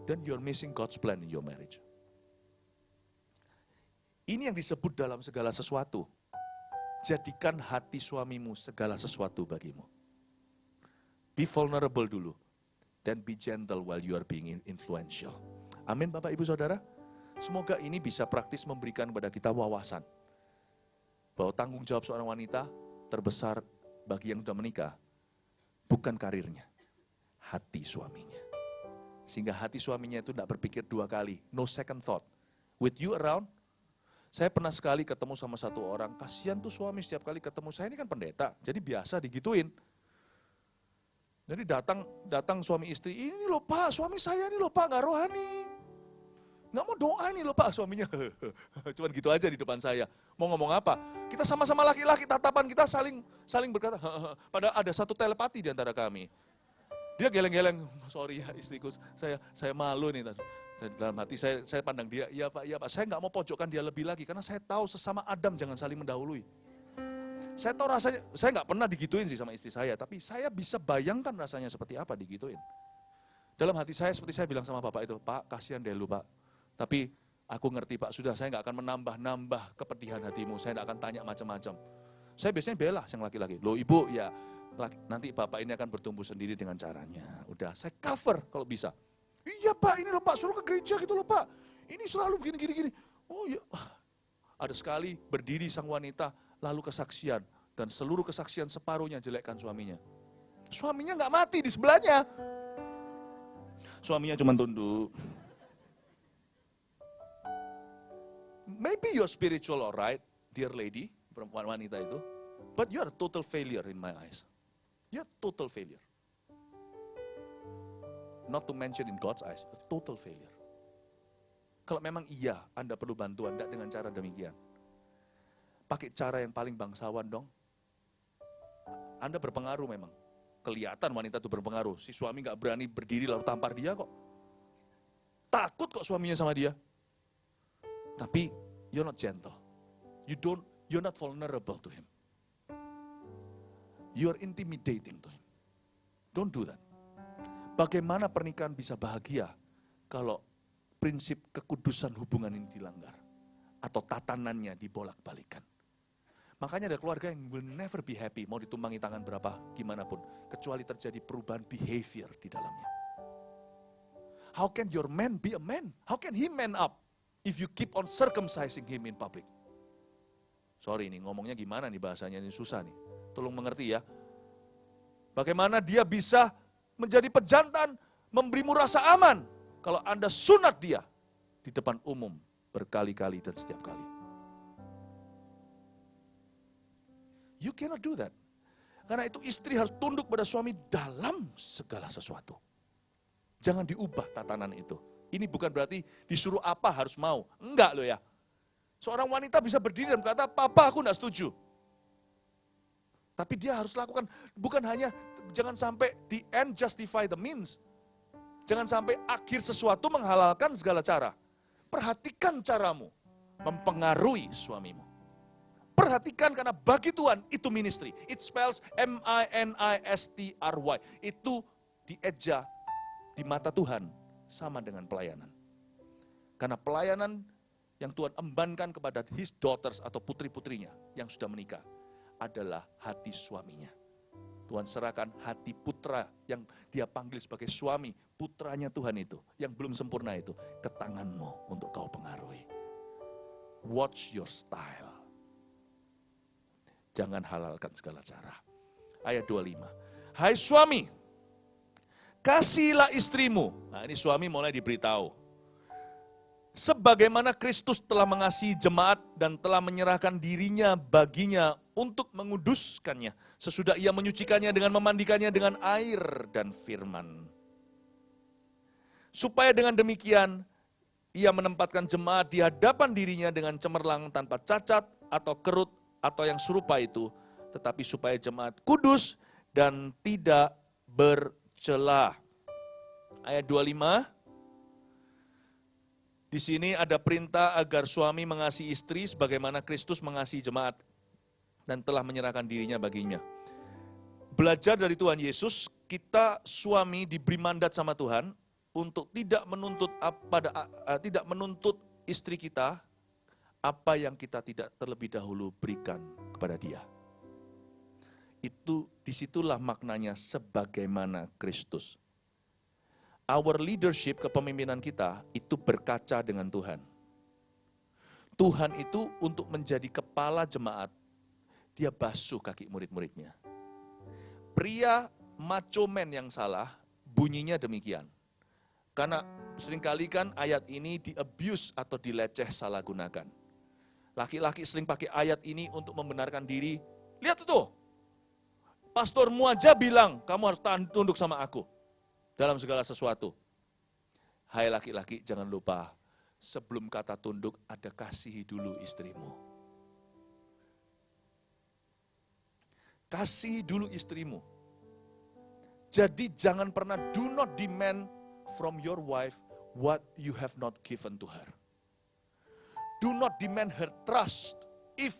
then you're missing God's plan in your marriage. Ini yang disebut dalam segala sesuatu. Jadikan hati suamimu segala sesuatu bagimu. Be vulnerable dulu. Then be gentle while you are being influential. Amin Bapak Ibu Saudara. Semoga ini bisa praktis memberikan kepada kita wawasan. Bahwa tanggung jawab seorang wanita terbesar bagi yang sudah menikah. Bukan karirnya. Hati suaminya. Sehingga hati suaminya itu tidak berpikir dua kali. No second thought. With you around, saya pernah sekali ketemu sama satu orang, kasihan tuh suami setiap kali ketemu saya, ini kan pendeta, jadi biasa digituin. Jadi datang suami istri, ini loh Pak, suami saya ini loh Pak, gak rohani. Gak mau doa nih loh Pak, suaminya. Cuman gitu aja di depan saya. Mau ngomong apa? Kita sama-sama laki-laki, tatapan kita saling berkata, padahal ada satu telepati di antara kami. Dia geleng-geleng, sorry ya istriku, saya malu nih. Dalam hati saya pandang dia, iya Pak, saya nggak mau pojokkan dia lebih lagi, karena saya tahu sesama Adam jangan saling mendahului. Saya tahu rasanya, saya nggak pernah digituin sih sama istri saya, tapi saya bisa bayangkan rasanya seperti apa digituin. Dalam hati saya seperti saya bilang sama Bapak itu, Pak kasihan deh lu Pak, tapi aku ngerti Pak, sudah saya nggak akan menambah kepedihan hatimu, saya nggak akan tanya macam-macam. Saya biasanya bela yang laki-laki, loh Ibu ya nanti Bapak ini akan bertumbuh sendiri dengan caranya. Udah, saya cover kalau bisa. Iya Pak, ini loh Pak, suruh ke gereja gitu loh Pak. Ini selalu gini. Oh iya. Ada sekali berdiri sang wanita, lalu kesaksian. Dan seluruh kesaksian separuhnya jelekkan suaminya. Suaminya nggak mati di sebelahnya. Suaminya cuma tunduk. Maybe you're spiritual alright, dear lady, perempuan wanita itu. But you are a total failure in my eyes. You're a total failure. Not to mention in God's eyes, a total failure. Kalau memang iya Anda perlu bantuan, tidak dengan cara demikian. Pakai cara yang paling bangsawan dong. Anda berpengaruh memang. Kelihatan wanita itu berpengaruh. Si suami gak berani berdiri lalu tampar dia kok. Takut kok suaminya sama dia. Tapi you're not gentle. You're not vulnerable to him. You're intimidating to him. Don't do that. Bagaimana pernikahan bisa bahagia kalau prinsip kekudusan hubungan ini dilanggar? Atau tatanannya dibolak-balikan? Makanya ada keluarga yang will never be happy, mau ditumpangi tangan berapa, gimana pun. Kecuali terjadi perubahan behavior di dalamnya. How can your man be a man? How can he man up if you keep on circumcising him in public? Sorry nih, ngomongnya gimana nih bahasanya, ini susah nih. Tolong mengerti ya. Bagaimana dia bisa menjadi pejantan, memberimu rasa aman kalau Anda sunat dia di depan umum berkali-kali dan setiap kali. You cannot do that. Karena itu istri harus tunduk pada suami dalam segala sesuatu. Jangan diubah tatanan itu. Ini bukan berarti disuruh apa harus mau. Enggak loh ya. Seorang wanita bisa berdiri dan berkata, papa aku enggak setuju. Tapi dia harus lakukan, bukan hanya, jangan sampai the end justify the means. Jangan sampai akhir sesuatu menghalalkan segala cara. Perhatikan caramu mempengaruhi suamimu. Perhatikan karena bagi Tuhan itu ministry. It spells M-I-N-I-S-T-R-Y. Itu dieja di mata Tuhan sama dengan pelayanan. Karena pelayanan yang Tuhan embankan kepada his daughters atau putri-putrinya yang sudah menikah adalah hati suaminya. Tuhan serahkan hati putra yang dia panggil sebagai suami, putranya Tuhan itu, yang belum sempurna itu, ke tanganmu untuk kau pengaruhi. Watch your style. Jangan halalkan segala cara. Ayat 25. Hai suami, kasihilah istrimu. Nah ini suami mulai diberitahu. Sebagaimana Kristus telah mengasihi jemaat dan telah menyerahkan dirinya baginya untuk menguduskannya. Sesudah ia menyucikannya dengan memandikannya dengan air dan firman. Supaya dengan demikian ia menempatkan jemaat di hadapan dirinya dengan cemerlang tanpa cacat atau kerut atau yang serupa itu, tetapi supaya jemaat kudus dan tidak bercela. Ayat 25, di sini ada perintah agar suami mengasihi istri sebagaimana Kristus mengasihi jemaat dan telah menyerahkan dirinya baginya. Belajar dari Tuhan Yesus, kita suami diberi mandat sama Tuhan untuk tidak menuntut istri kita apa yang kita tidak terlebih dahulu berikan kepada dia. Itu disitulah maknanya sebagaimana Kristus. Our leadership, kepemimpinan kita, itu berkaca dengan Tuhan. Tuhan itu untuk menjadi kepala jemaat, dia basuh kaki murid-muridnya. Pria macho man yang salah, bunyinya demikian. Karena seringkali kan ayat ini di-abuse atau dileceh salah gunakan. Laki-laki sering pakai ayat ini untuk membenarkan diri. Lihat itu, pastormu aja bilang kamu harus tunduk sama aku dalam segala sesuatu. Hai laki-laki, jangan lupa, sebelum kata tunduk ada kasihi dulu istrimu. Kasihi dulu istrimu. Jadi jangan pernah, do not demand from your wife what you have not given to her. Do not demand her trust if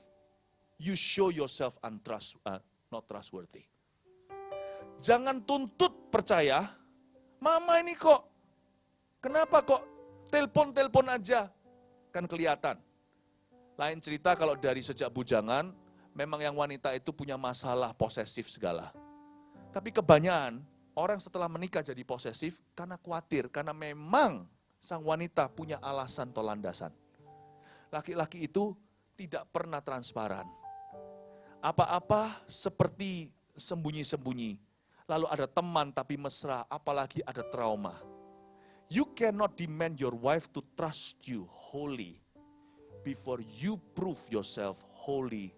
you show yourself not trustworthy. Jangan tuntut percaya, mama ini kok, kenapa kok telepon aja, kan kelihatan. Lain cerita kalau dari sejak bujangan, memang yang wanita itu punya masalah posesif segala. Tapi kebanyakan orang setelah menikah jadi posesif karena khawatir, karena memang sang wanita punya alasan atau landasan. Laki-laki itu tidak pernah transparan. Apa-apa seperti sembunyi-sembunyi. Lalu ada teman tapi mesra, apalagi ada trauma. You cannot demand your wife to trust you wholly before you prove yourself wholly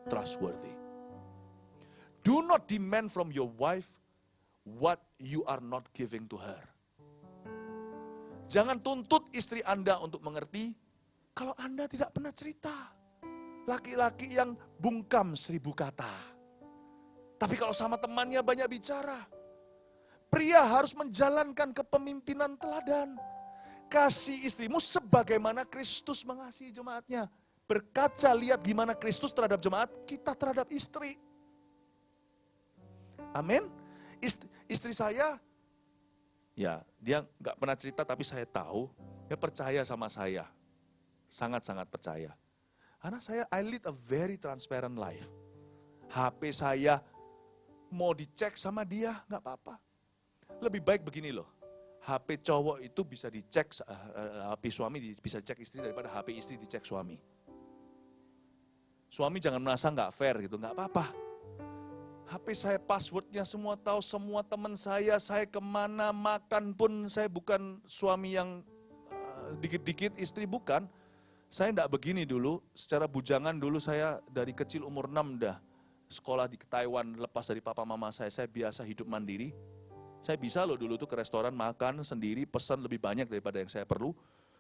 trustworthy. Do not demand from your wife what you are not giving to her. Jangan tuntut istri Anda untuk mengerti kalau Anda tidak pernah cerita. Laki-laki yang bungkam 1000 kata. Tapi kalau sama temannya banyak bicara. Pria harus menjalankan kepemimpinan teladan. Kasih istrimu sebagaimana Kristus mengasihi jemaatnya. Berkaca lihat gimana Kristus terhadap jemaat, kita terhadap istri. Amin. Istri saya, ya dia nggak pernah cerita tapi saya tahu, dia percaya sama saya. Sangat-sangat percaya. Karena I lead a very transparent life. HP saya mau dicek sama dia, nggak apa-apa. Lebih baik begini loh, HP cowok itu bisa dicek, HP suami bisa dicek istri daripada HP istri dicek suami. Suami jangan merasa nggak fair gitu, nggak apa-apa. HP saya passwordnya semua tahu, semua teman saya kemana makan pun, saya bukan suami yang dikit-dikit istri bukan. Saya enggak begini dulu, secara bujangan dulu saya dari kecil umur 6 dah sekolah di Taiwan, lepas dari papa mama saya biasa hidup mandiri. Saya bisa loh dulu tuh ke restoran makan sendiri, pesan lebih banyak daripada yang saya perlu.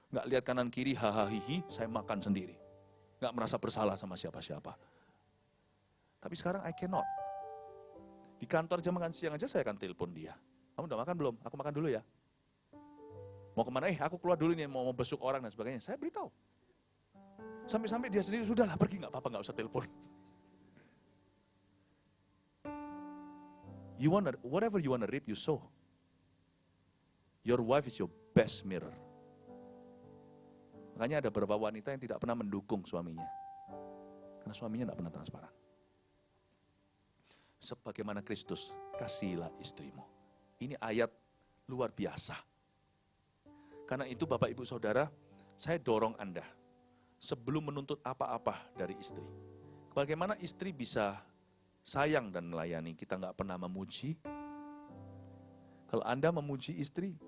Enggak lihat kanan kiri, hahaha hihi, saya makan sendiri. Enggak merasa bersalah sama siapa-siapa. Tapi sekarang I cannot. Di kantor jam makan siang aja saya akan telepon dia. Kamu udah makan belum? Aku makan dulu ya. Mau kemana? Aku keluar dulu nih, mau besuk orang dan sebagainya. Saya beritahu. Sampai-sampai dia sendiri, sudahlah pergi, nggak apa-apa, nggak usah telepon. Whatever you wanna reap, you sow. Your wife is your best mirror. Makanya ada beberapa wanita yang tidak pernah mendukung suaminya. Karena suaminya tidak pernah transparan. Sebagaimana Kristus, kasihilah istrimu. Ini ayat luar biasa. Karena itu Bapak Ibu Saudara, saya dorong Anda sebelum menuntut apa-apa dari istri. Bagaimana istri bisa sayang dan melayani, kita nggak pernah memuji. Kalau Anda memuji istri,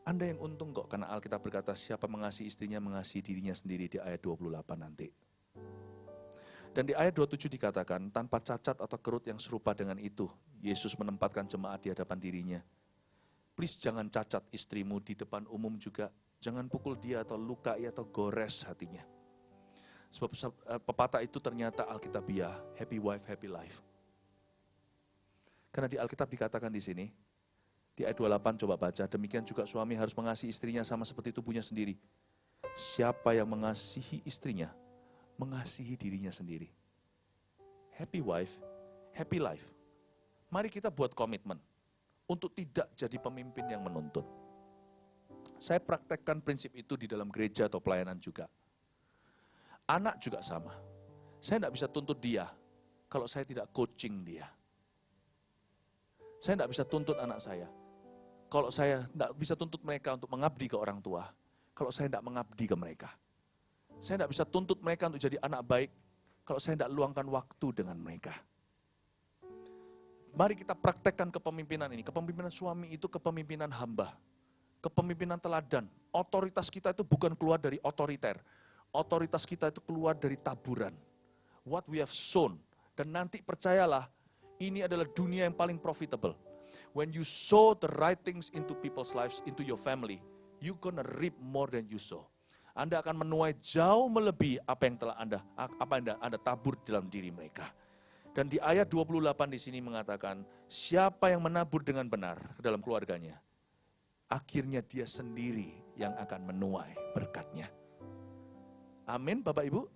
Anda yang untung kok, karena Alkitab berkata siapa mengasihi istrinya mengasihi dirinya sendiri di ayat 28 nanti. Dan di ayat 27 dikatakan, tanpa cacat atau kerut yang serupa dengan itu, Yesus menempatkan jemaat di hadapan dirinya. Please jangan cacat istrimu di depan umum juga. Jangan pukul dia atau lukai atau gores hatinya. Sebab pepatah itu ternyata Alkitabiah, happy wife, happy life. Karena di Alkitab dikatakan di sini, di ayat 28 coba baca, demikian juga suami harus mengasihi istrinya sama seperti tubuhnya sendiri. Siapa yang mengasihi istrinya, mengasihi dirinya sendiri. Happy wife, happy life. Mari kita buat komitmen untuk tidak jadi pemimpin yang menuntut. Saya praktekkan prinsip itu di dalam gereja atau pelayanan juga. Anak juga sama. Saya tidak bisa tuntut dia kalau saya tidak coaching dia. Saya tidak bisa tuntut anak saya. Kalau saya tidak bisa tuntut mereka untuk mengabdi ke orang tua, kalau saya tidak mengabdi ke mereka. Saya tidak bisa tuntut mereka untuk jadi anak baik, kalau saya tidak luangkan waktu dengan mereka. Mari kita praktekkan kepemimpinan ini. Kepemimpinan suami itu kepemimpinan hamba. Kepemimpinan teladan. Otoritas kita itu bukan keluar dari otoriter. Otoritas kita itu keluar dari taburan. What we have sown. Dan nanti percayalah, ini adalah dunia yang paling profitable. When you sow the right things into people's lives, into your family, you gonna reap more than you sow. Anda akan menuai jauh melebihi apa yang telah Anda tabur dalam diri mereka. Dan di ayat 28 di sini mengatakan, siapa yang menabur dengan benar ke dalam keluarganya, akhirnya dia sendiri yang akan menuai berkatnya. Amin Bapak Ibu.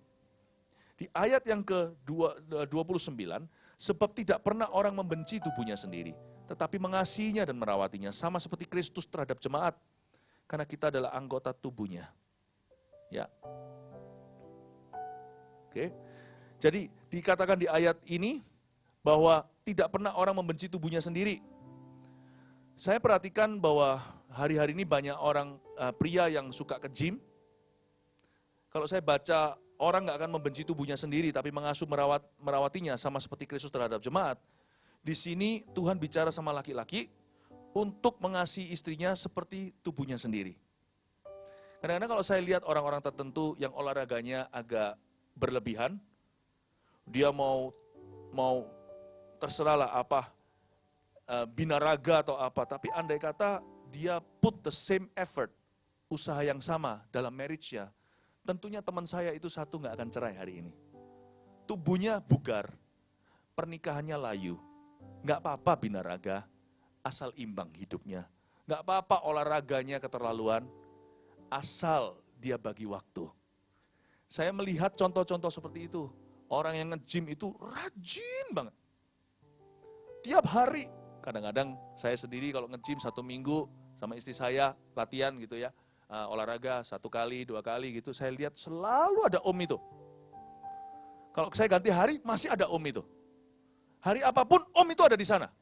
Di ayat yang ke-29, sebab tidak pernah orang membenci tubuhnya sendiri, tetapi mengasihinya dan merawatinya, sama seperti Kristus terhadap jemaat, karena kita adalah anggota tubuhnya. Ya. Oke. Jadi dikatakan di ayat ini bahwa tidak pernah orang membenci tubuhnya sendiri. Saya perhatikan bahwa hari-hari ini banyak orang pria yang suka ke gym. Kalau saya baca orang nggak akan membenci tubuhnya sendiri, tapi mengasuh merawatinya sama seperti Kristus terhadap jemaat. Di sini Tuhan bicara sama laki-laki untuk mengasihi istrinya seperti tubuhnya sendiri. Kadang-kadang kalau saya lihat orang-orang tertentu yang olahraganya agak berlebihan, dia mau terserahlah apa, binaraga atau apa, tapi andai kata dia put the same effort, usaha yang sama dalam marriage-nya, tentunya teman saya itu satu nggak akan cerai hari ini. Tubuhnya bugar, pernikahannya layu, nggak apa-apa binaraga, asal imbang hidupnya. Nggak apa-apa olahraganya keterlaluan, asal dia bagi waktu. Saya melihat contoh-contoh seperti itu. Orang yang nge-gym itu rajin banget. Tiap hari, kadang-kadang saya sendiri kalau nge-gym 1 minggu sama istri saya latihan gitu ya, olahraga 1 kali, 2 kali gitu, saya lihat selalu ada om itu. Kalau saya ganti hari, masih ada om itu. Hari apapun, om itu ada di sana.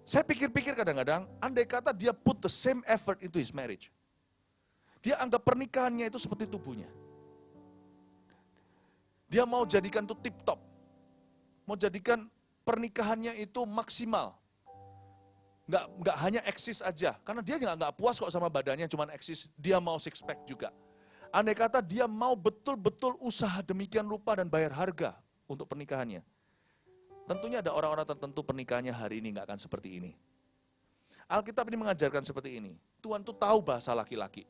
Saya pikir-pikir kadang-kadang, andai kata dia put the same effort into his marriage. Dia anggap pernikahannya itu seperti tubuhnya. Dia mau jadikan itu tip top. Mau jadikan pernikahannya itu maksimal. Nggak hanya eksis aja. Karena dia nggak puas kok sama badannya, cuma eksis. Dia mau six pack juga. Andai kata dia mau betul-betul usaha demikian rupa dan bayar harga untuk pernikahannya. Tentunya ada orang-orang tertentu pernikahannya hari ini nggak akan seperti ini. Alkitab ini mengajarkan seperti ini. Tuhan tuh tahu bahasa laki-laki.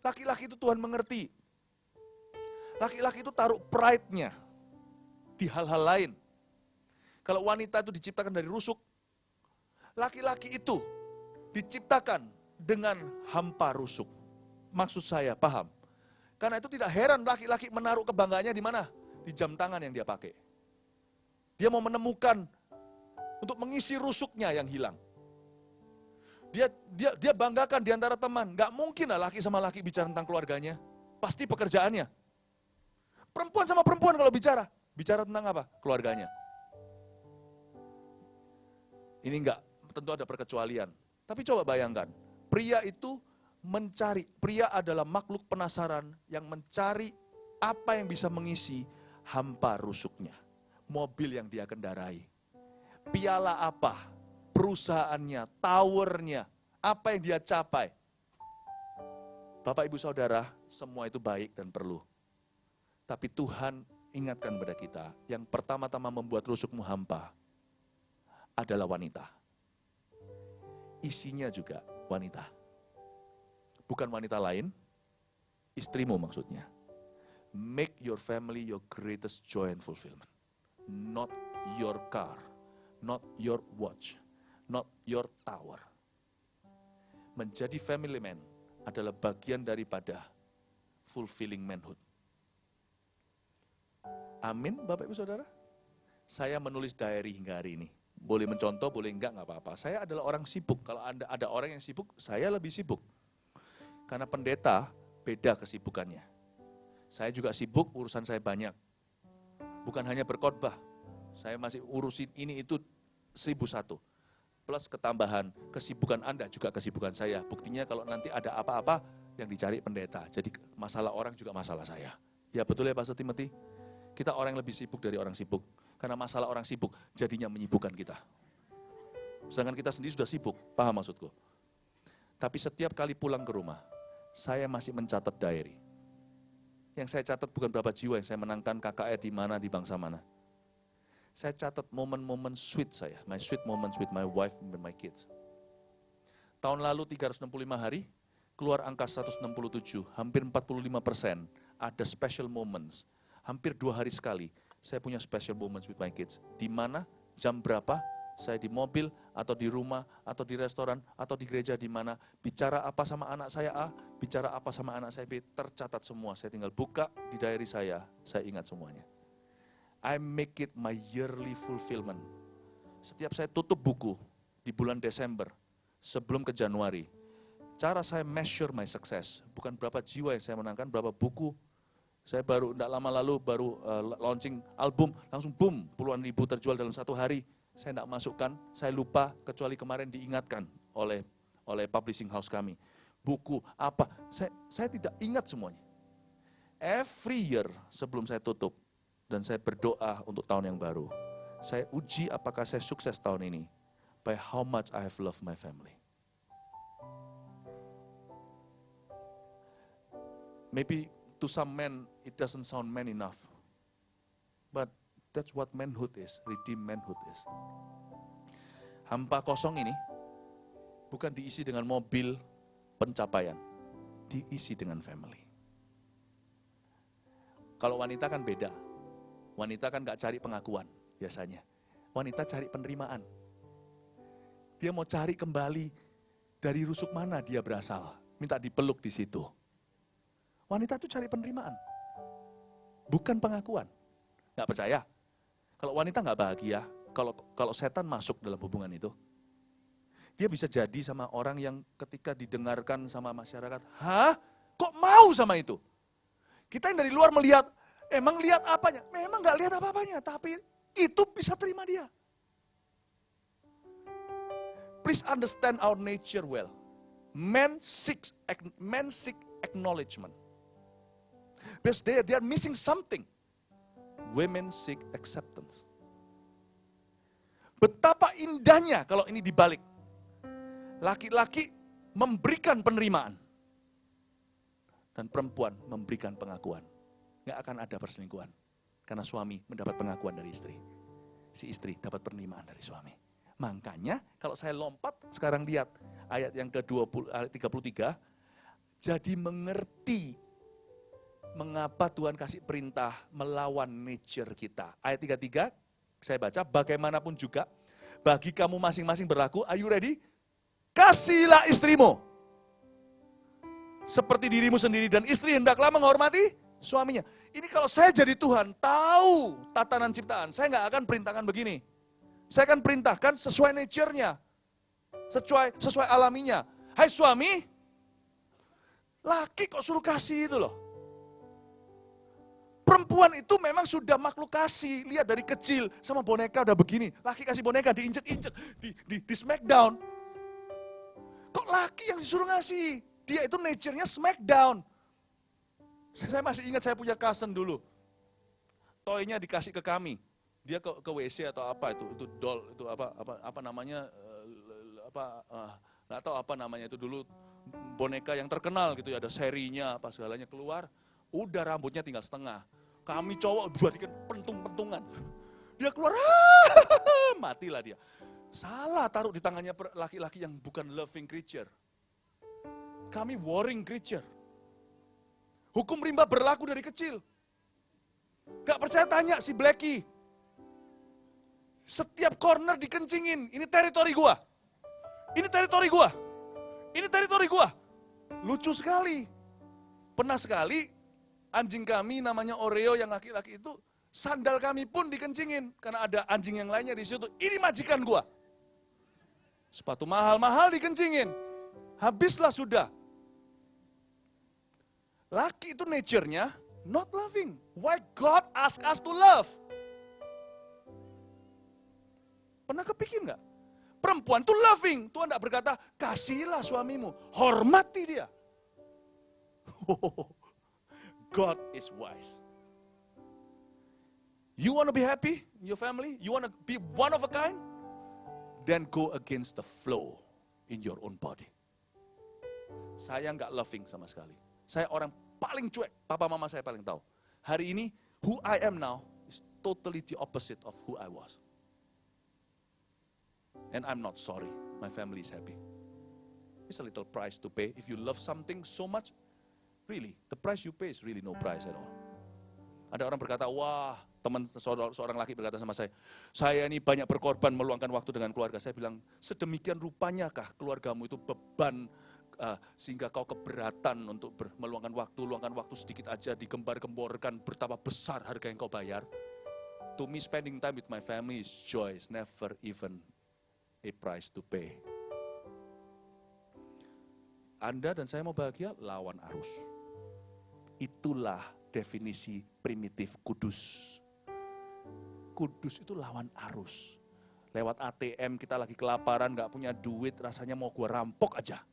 Laki-laki itu Tuhan mengerti. Laki-laki itu taruh pride-nya di hal-hal lain. Kalau wanita itu diciptakan dari rusuk, laki-laki itu diciptakan dengan hampa rusuk. Maksud saya, paham? Karena itu tidak heran laki-laki menaruh kebanggaannya di mana? Di jam tangan yang dia pakai. Dia mau menemukan untuk mengisi rusuknya yang hilang. Dia banggakan di antara teman. Gak mungkin lah laki sama laki bicara tentang keluarganya. Pasti pekerjaannya. Perempuan sama perempuan kalau bicara tentang apa? Keluarganya. Ini enggak, tentu ada perkecualian. Tapi coba bayangkan, pria itu pria adalah makhluk penasaran yang mencari apa yang bisa mengisi hampa rusuknya. Mobil yang dia kendarai. Piala apa? Perusahaannya, towernya, apa yang dia capai. Bapak, Ibu, Saudara, semua itu baik dan perlu. Tapi Tuhan ingatkan kepada kita, yang pertama-tama membuat rusukmu hampa adalah wanita. Isinya juga wanita. Bukan wanita lain, istrimu maksudnya. Make your family your greatest joy and fulfillment. Not your car, not your watch, not your tower. Menjadi family man adalah bagian daripada fulfilling manhood. Amin, Bapak Ibu Saudara. Saya menulis diary hingga hari ini. Boleh mencontoh, boleh enggak apa-apa. Saya adalah orang sibuk. Kalau ada orang yang sibuk, saya lebih sibuk. Karena pendeta beda kesibukannya. Saya juga sibuk, urusan saya banyak. Bukan hanya berkhotbah. Saya masih urusin ini itu 1001. Plus ketambahan kesibukan Anda juga kesibukan saya. Buktinya kalau nanti ada apa-apa yang dicari pendeta. Jadi masalah orang juga masalah saya. Ya betul ya Pastor Timothy? Kita orang yang lebih sibuk dari orang sibuk. Karena masalah orang sibuk jadinya menyibukkan kita. Sedangkan kita sendiri sudah sibuk, paham maksudku? Tapi setiap kali pulang ke rumah, saya masih mencatat diary. Yang saya catat bukan berapa jiwa yang saya menangkan, KKR di mana, di bangsa mana. Saya catat momen-momen sweet saya, my sweet moments with my wife and my kids. Tahun lalu 365 hari, keluar angka 167, hampir 45% ada special moments. Hampir 2 hari sekali, saya punya special moments with my kids. Di mana, jam berapa, saya di mobil, atau di rumah, atau di restoran, atau di gereja di mana, bicara apa sama anak saya A, bicara apa sama anak saya B, tercatat semua. Saya tinggal buka di diary saya ingat semuanya. I make it my yearly fulfillment. Setiap saya tutup buku di bulan Desember, sebelum ke Januari, cara saya measure my success, bukan berapa jiwa yang saya menangkan, berapa buku. Saya baru, tidak lama lalu, baru launching album, langsung boom, puluhan ribu terjual dalam 1 hari. Saya tidak masukkan, saya lupa, kecuali kemarin diingatkan oleh publishing house kami. Buku, apa, saya tidak ingat semuanya. Every year sebelum saya tutup dan saya berdoa untuk tahun yang baru, saya uji apakah saya sukses tahun ini by how much I have loved my family. Maybe to some men it doesn't sound man enough, but that's what manhood is, redeemed manhood is. Hampa kosong ini bukan diisi dengan mobil pencapaian, diisi dengan family. Kalau wanita kan beda, wanita kan gak cari pengakuan biasanya. Wanita cari penerimaan. Dia mau cari kembali dari rusuk mana dia berasal, minta dipeluk di situ. Wanita itu cari penerimaan, bukan pengakuan. Gak percaya? Kalau wanita gak bahagia, kalau setan masuk dalam hubungan itu, dia bisa jadi sama orang yang ketika didengarkan sama masyarakat, hah? Kok mau sama itu? Kita yang dari luar melihat, emang lihat apanya? Memang gak lihat apa-apanya, tapi itu bisa terima dia. Please understand our nature well. Men seek acknowledgement. Because they are missing something. Women seek acceptance. Betapa indahnya kalau ini dibalik. Laki-laki memberikan penerimaan. Dan perempuan memberikan pengakuan. Nggak akan ada perselingkuhan. Karena suami mendapat pengakuan dari istri. Si istri dapat penerimaan dari suami. Makanya kalau saya lompat, sekarang lihat ayat yang ke-20, ayat 33. Jadi mengerti mengapa Tuhan kasih perintah melawan nature kita. Ayat 33, saya baca, bagaimanapun juga, bagi kamu masing-masing berlaku, are you ready? Kasihilah istrimu. Seperti dirimu sendiri dan istri hendaklah menghormati suaminya. Ini kalau saya jadi Tuhan, tahu tatanan ciptaan, saya nggak akan perintahkan begini. Saya akan perintahkan sesuai nature-nya. Sesuai alaminya. Hai suami, laki kok suruh kasih itu loh. Perempuan itu memang sudah makhluk kasih. Lihat dari kecil sama boneka udah begini. Laki kasih boneka diinjek-injek, di smackdown. Kok laki yang disuruh ngasih? Dia itu nature-nya smackdown. Saya masih ingat saya punya cousin dulu. Toynya dikasih ke kami. Dia ke WC atau apa itu doll itu apa namanya nggak tahu apa namanya itu dulu boneka yang terkenal gitu ya, ada serinya apa segalanya, keluar udah rambutnya tinggal setengah. Kami cowok buat pentung-pentungan. Dia keluar, matilah dia. Salah taruh di tangannya laki-laki yang bukan loving creature. Kami warring creature. Hukum rimba berlaku dari kecil. Gak percaya tanya si Blackie. Setiap corner dikencingin, ini teritori gua. Ini teritori gua. Ini teritori gua. Lucu sekali. Pernah sekali anjing kami namanya Oreo yang laki-laki itu, sandal kami pun dikencingin karena ada anjing yang lainnya di situ. Ini majikan gua. Sepatu mahal-mahal dikencingin. Habislah sudah. Laki itu nature-nya not loving. Why God ask us to love? Pernah kepikir nggak? Perempuan itu loving. Tuhan tidak berkata, kasihilah suamimu. Hormati dia. God is wise. You want to be happy in your family? You want to be one of a kind? Then go against the flow in your own body. Saya nggak loving sama sekali. Saya orang paling cuek. Papa mama saya paling tahu. Hari ini, who I am now is totally the opposite of who I was. And I'm not sorry. My family is happy. It's a little price to pay. If you love something so much, really, the price you pay is really no price at all. Ada orang berkata, wah, teman seorang laki berkata sama saya ini banyak berkorban meluangkan waktu dengan keluarga. Saya bilang, sedemikian rupanya kah keluargamu itu beban sehingga kau keberatan untuk meluangkan waktu sedikit aja digembar-gemborkan bertambah besar harga yang kau bayar. To me, spending time with my family is joy, it's never even a price to pay. Anda dan saya mau bahagia, lawan arus. Itulah definisi primitif kudus. Kudus itu lawan arus. Lewat ATM kita lagi kelaparan, gak punya duit, rasanya mau gua rampok aja.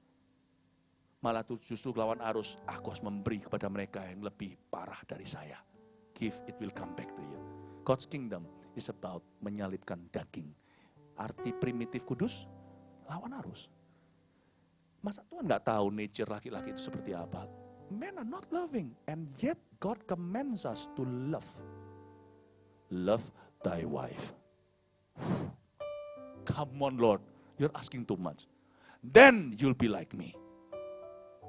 Malah tuh justru lawan arus, aku harus memberi kepada mereka yang lebih parah dari saya. Give, it will come back to you. God's kingdom is about menyalipkan daging. Arti primitif kudus, lawan arus. Masa Tuhan nggak tahu nature laki-laki itu seperti apa? Men are not loving, and yet God commands us to love. Love thy wife. Come on Lord, you're asking too much. Then you'll be like me.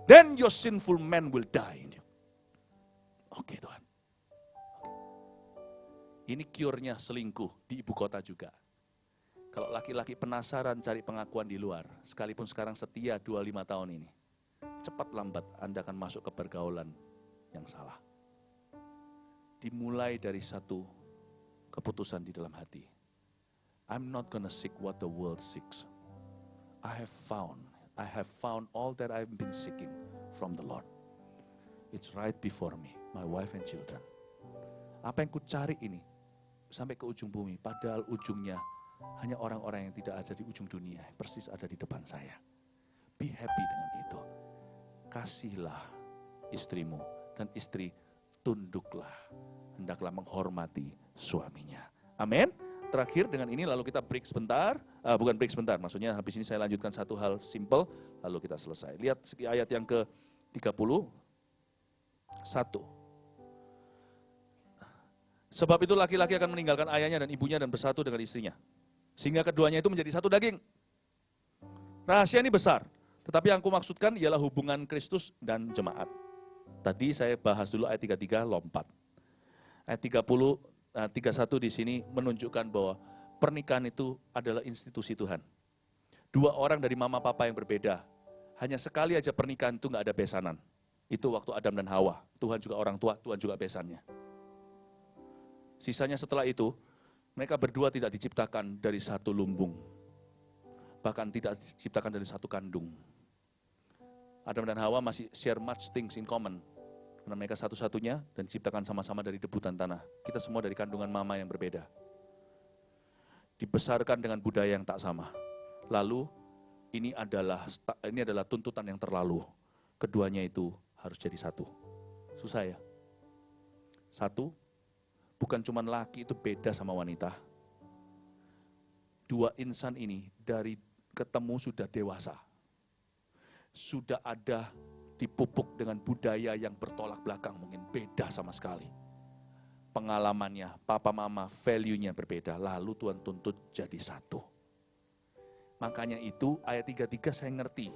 Then your sinful man will die in you. Oke Tuhan. Ini cure-nya selingkuh di ibu kota juga. Kalau laki-laki penasaran cari pengakuan di luar, sekalipun sekarang setia 25 tahun ini, cepat lambat Anda akan masuk ke pergaulan yang salah. Dimulai dari satu keputusan di dalam hati. I'm not gonna seek what the world seeks. I have found all that I've been seeking from the Lord. It's right before me, my wife and children. Apa yang ku cari ini sampai ke ujung bumi, padahal ujungnya hanya orang-orang yang tidak ada di ujung dunia, persis ada di depan saya. Be happy dengan itu. Kasihlah istrimu, dan istri tunduklah, hendaklah menghormati suaminya. Amin. Terakhir dengan ini lalu kita break sebentar, bukan break sebentar, maksudnya habis ini saya lanjutkan satu hal simple, lalu kita selesai. Lihat ayat yang ke-31. Sebab itu laki-laki akan meninggalkan ayahnya dan ibunya dan bersatu dengan istrinya, sehingga keduanya itu menjadi satu daging. Rahasia ini besar, tetapi yang aku maksudkan ialah hubungan Kristus dan jemaat. Tadi saya bahas dulu ayat 33, lompat. Ayat 31 di sini menunjukkan bahwa pernikahan itu adalah institusi Tuhan. Dua orang dari mama papa yang berbeda, hanya sekali aja pernikahan itu nggak ada besanan. Itu waktu Adam dan Hawa. Tuhan juga orang tua, Tuhan juga besannya. Sisanya setelah itu, mereka berdua tidak diciptakan dari satu lumbung. Bahkan tidak diciptakan dari satu kandung. Adam dan Hawa masih share much things in common. Karena mereka satu-satunya dan diciptakan sama-sama dari debu dan tanah. Kita semua dari kandungan mama yang berbeda. Dibesarkan dengan budaya yang tak sama. Lalu ini adalah tuntutan yang terlalu. Keduanya itu harus jadi satu. Susah ya? Satu, bukan cuma laki itu beda sama wanita. Dua insan ini dari ketemu sudah dewasa. Sudah ada dipupuk dengan budaya yang bertolak belakang, mungkin beda sama sekali. Pengalamannya, papa mama, value-nya berbeda, lalu Tuhan tuntut jadi satu. Makanya itu ayat 33 saya ngerti.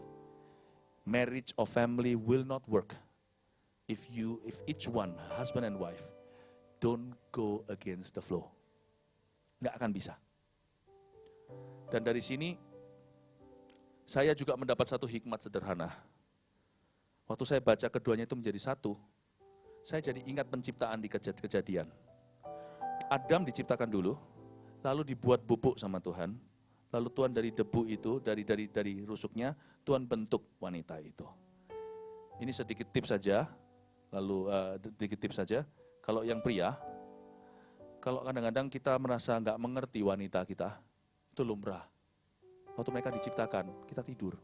Marriage or family will not work if each one, husband and wife, don't go against the flow. Nggak akan bisa. Dan dari sini, saya juga mendapat satu hikmat sederhana. Waktu saya baca keduanya itu menjadi satu, saya jadi ingat penciptaan di kejadian. Adam diciptakan dulu, lalu dibuat bubuk sama Tuhan, lalu Tuhan dari debu itu, dari rusuknya, Tuhan bentuk wanita itu. Ini sedikit tips saja, kalau yang pria, kalau kadang-kadang kita merasa nggak mengerti wanita kita, itu lumrah. Waktu mereka diciptakan, kita tidur.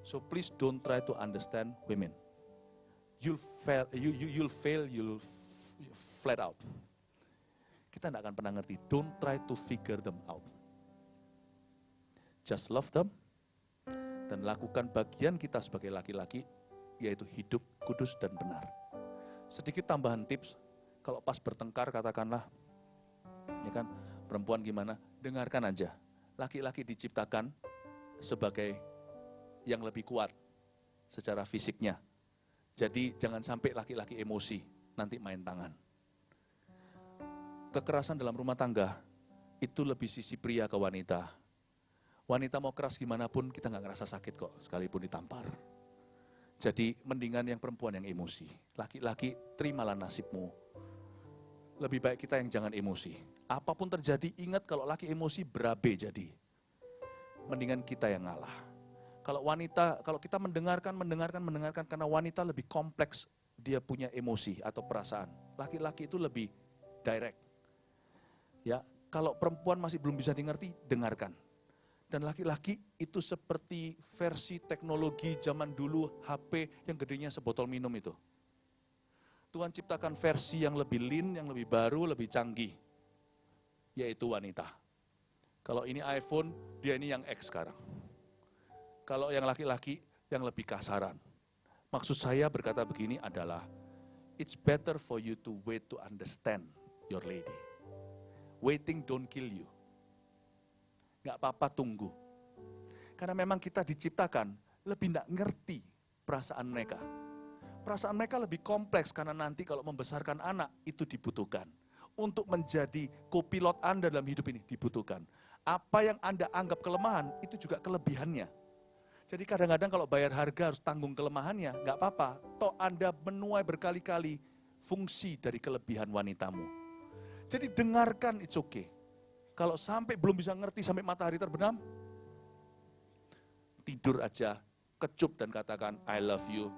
So please don't try to understand women. You'll fail flat out. Kita tidak akan pernah ngerti. Don't try to figure them out. Just love them. Dan lakukan bagian kita sebagai laki-laki, yaitu hidup kudus dan benar. Sedikit tambahan tips, kalau pas bertengkar katakanlah, ya kan, perempuan gimana? Dengarkan aja. Laki-laki diciptakan sebagai yang lebih kuat secara fisiknya. Jadi jangan sampai laki-laki emosi, nanti main tangan. Kekerasan dalam rumah tangga, itu lebih sisi pria ke wanita. Wanita mau keras gimana pun kita nggak ngerasa sakit kok, sekalipun ditampar. Jadi mendingan yang perempuan yang emosi. Laki-laki terimalah nasibmu. Lebih baik kita yang jangan emosi. Apapun terjadi, ingat kalau laki emosi berabe jadi. Mendingan kita yang ngalah. Kalau wanita, kalau kita mendengarkan karena wanita lebih kompleks dia punya emosi atau perasaan. Laki-laki itu lebih direct. Ya, kalau perempuan masih belum bisa dimengerti, dengarkan. Dan laki-laki itu seperti versi teknologi zaman dulu HP yang gedenya sebotol minum itu. Tuhan ciptakan versi yang lebih lean, yang lebih baru, lebih canggih. Yaitu wanita. Kalau ini iPhone, dia ini yang X sekarang. Kalau yang laki-laki, yang lebih kasaran. Maksud saya berkata begini adalah, it's better for you to wait to understand your lady. Waiting don't kill you. Gak apa-apa tunggu. Karena memang kita diciptakan lebih gak ngerti perasaan mereka. Perasaan mereka lebih kompleks karena nanti kalau membesarkan anak itu dibutuhkan. Untuk menjadi kopilot Anda dalam hidup ini dibutuhkan. Apa yang Anda anggap kelemahan itu juga kelebihannya. Jadi kadang-kadang kalau bayar harga harus tanggung kelemahannya, gak apa-apa. Toh Anda menuai berkali-kali fungsi dari kelebihan wanitamu. Jadi dengarkan, it's okay. Kalau sampai belum bisa ngerti sampai matahari terbenam, tidur aja, kecup dan katakan, I love you.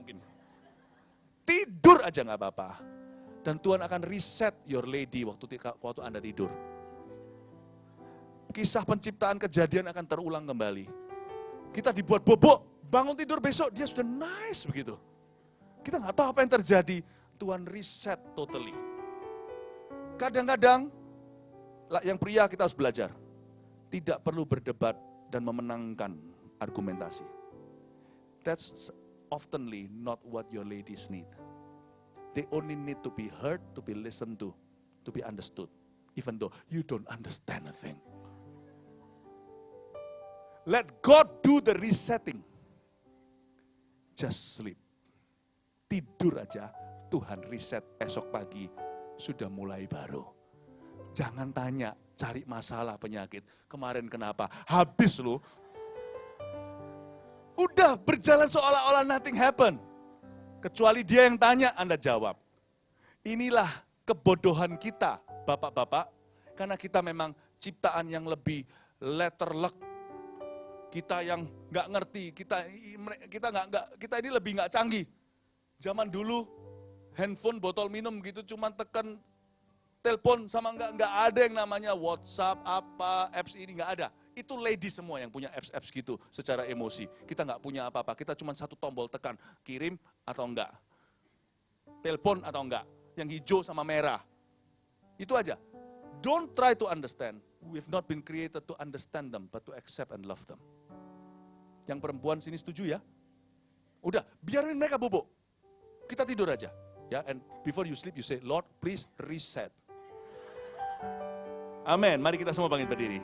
Mungkin. Tidur aja gak apa-apa. Dan Tuhan akan reset your lady waktu Anda tidur. Kisah penciptaan kejadian akan terulang kembali. Kita dibuat bobok, bangun tidur besok dia sudah nice begitu. Kita gak tahu apa yang terjadi. Tuhan reset totally. Kadang-kadang, yang pria kita harus belajar. Tidak perlu berdebat dan memenangkan argumentasi. That's oftenly not what your ladies need. They only need to be heard, to be listened to be understood. Even though you don't understand a thing. Let God do the resetting. Just sleep. Tidur aja, Tuhan reset esok pagi, sudah mulai baru. Jangan tanya, cari masalah penyakit. Kemarin kenapa? Habis loh. Udah berjalan seolah-olah nothing happen. Kecuali dia yang tanya, Anda jawab. Inilah kebodohan kita, bapak-bapak. Karena kita memang ciptaan yang lebih letterlek. Kita yang nggak ngerti, kita ini lebih nggak canggih. Zaman dulu, handphone, botol minum gitu, cuman tekan telepon sama nggak ada yang namanya WhatsApp, apps ini nggak ada. Itu lady semua yang punya apps gitu secara emosi. Kita nggak punya apa-apa, kita cuma satu tombol tekan, kirim atau enggak. Telepon atau enggak, yang hijau sama merah. Itu aja. Don't try to understand. We've not been created to understand them, but to accept and love them. Yang perempuan sini setuju ya? Udah, biarin mereka bubuk. Kita tidur aja. Ya, and before you sleep you say, Lord, please reset. Amin. Mari kita semua bangkit berdiri.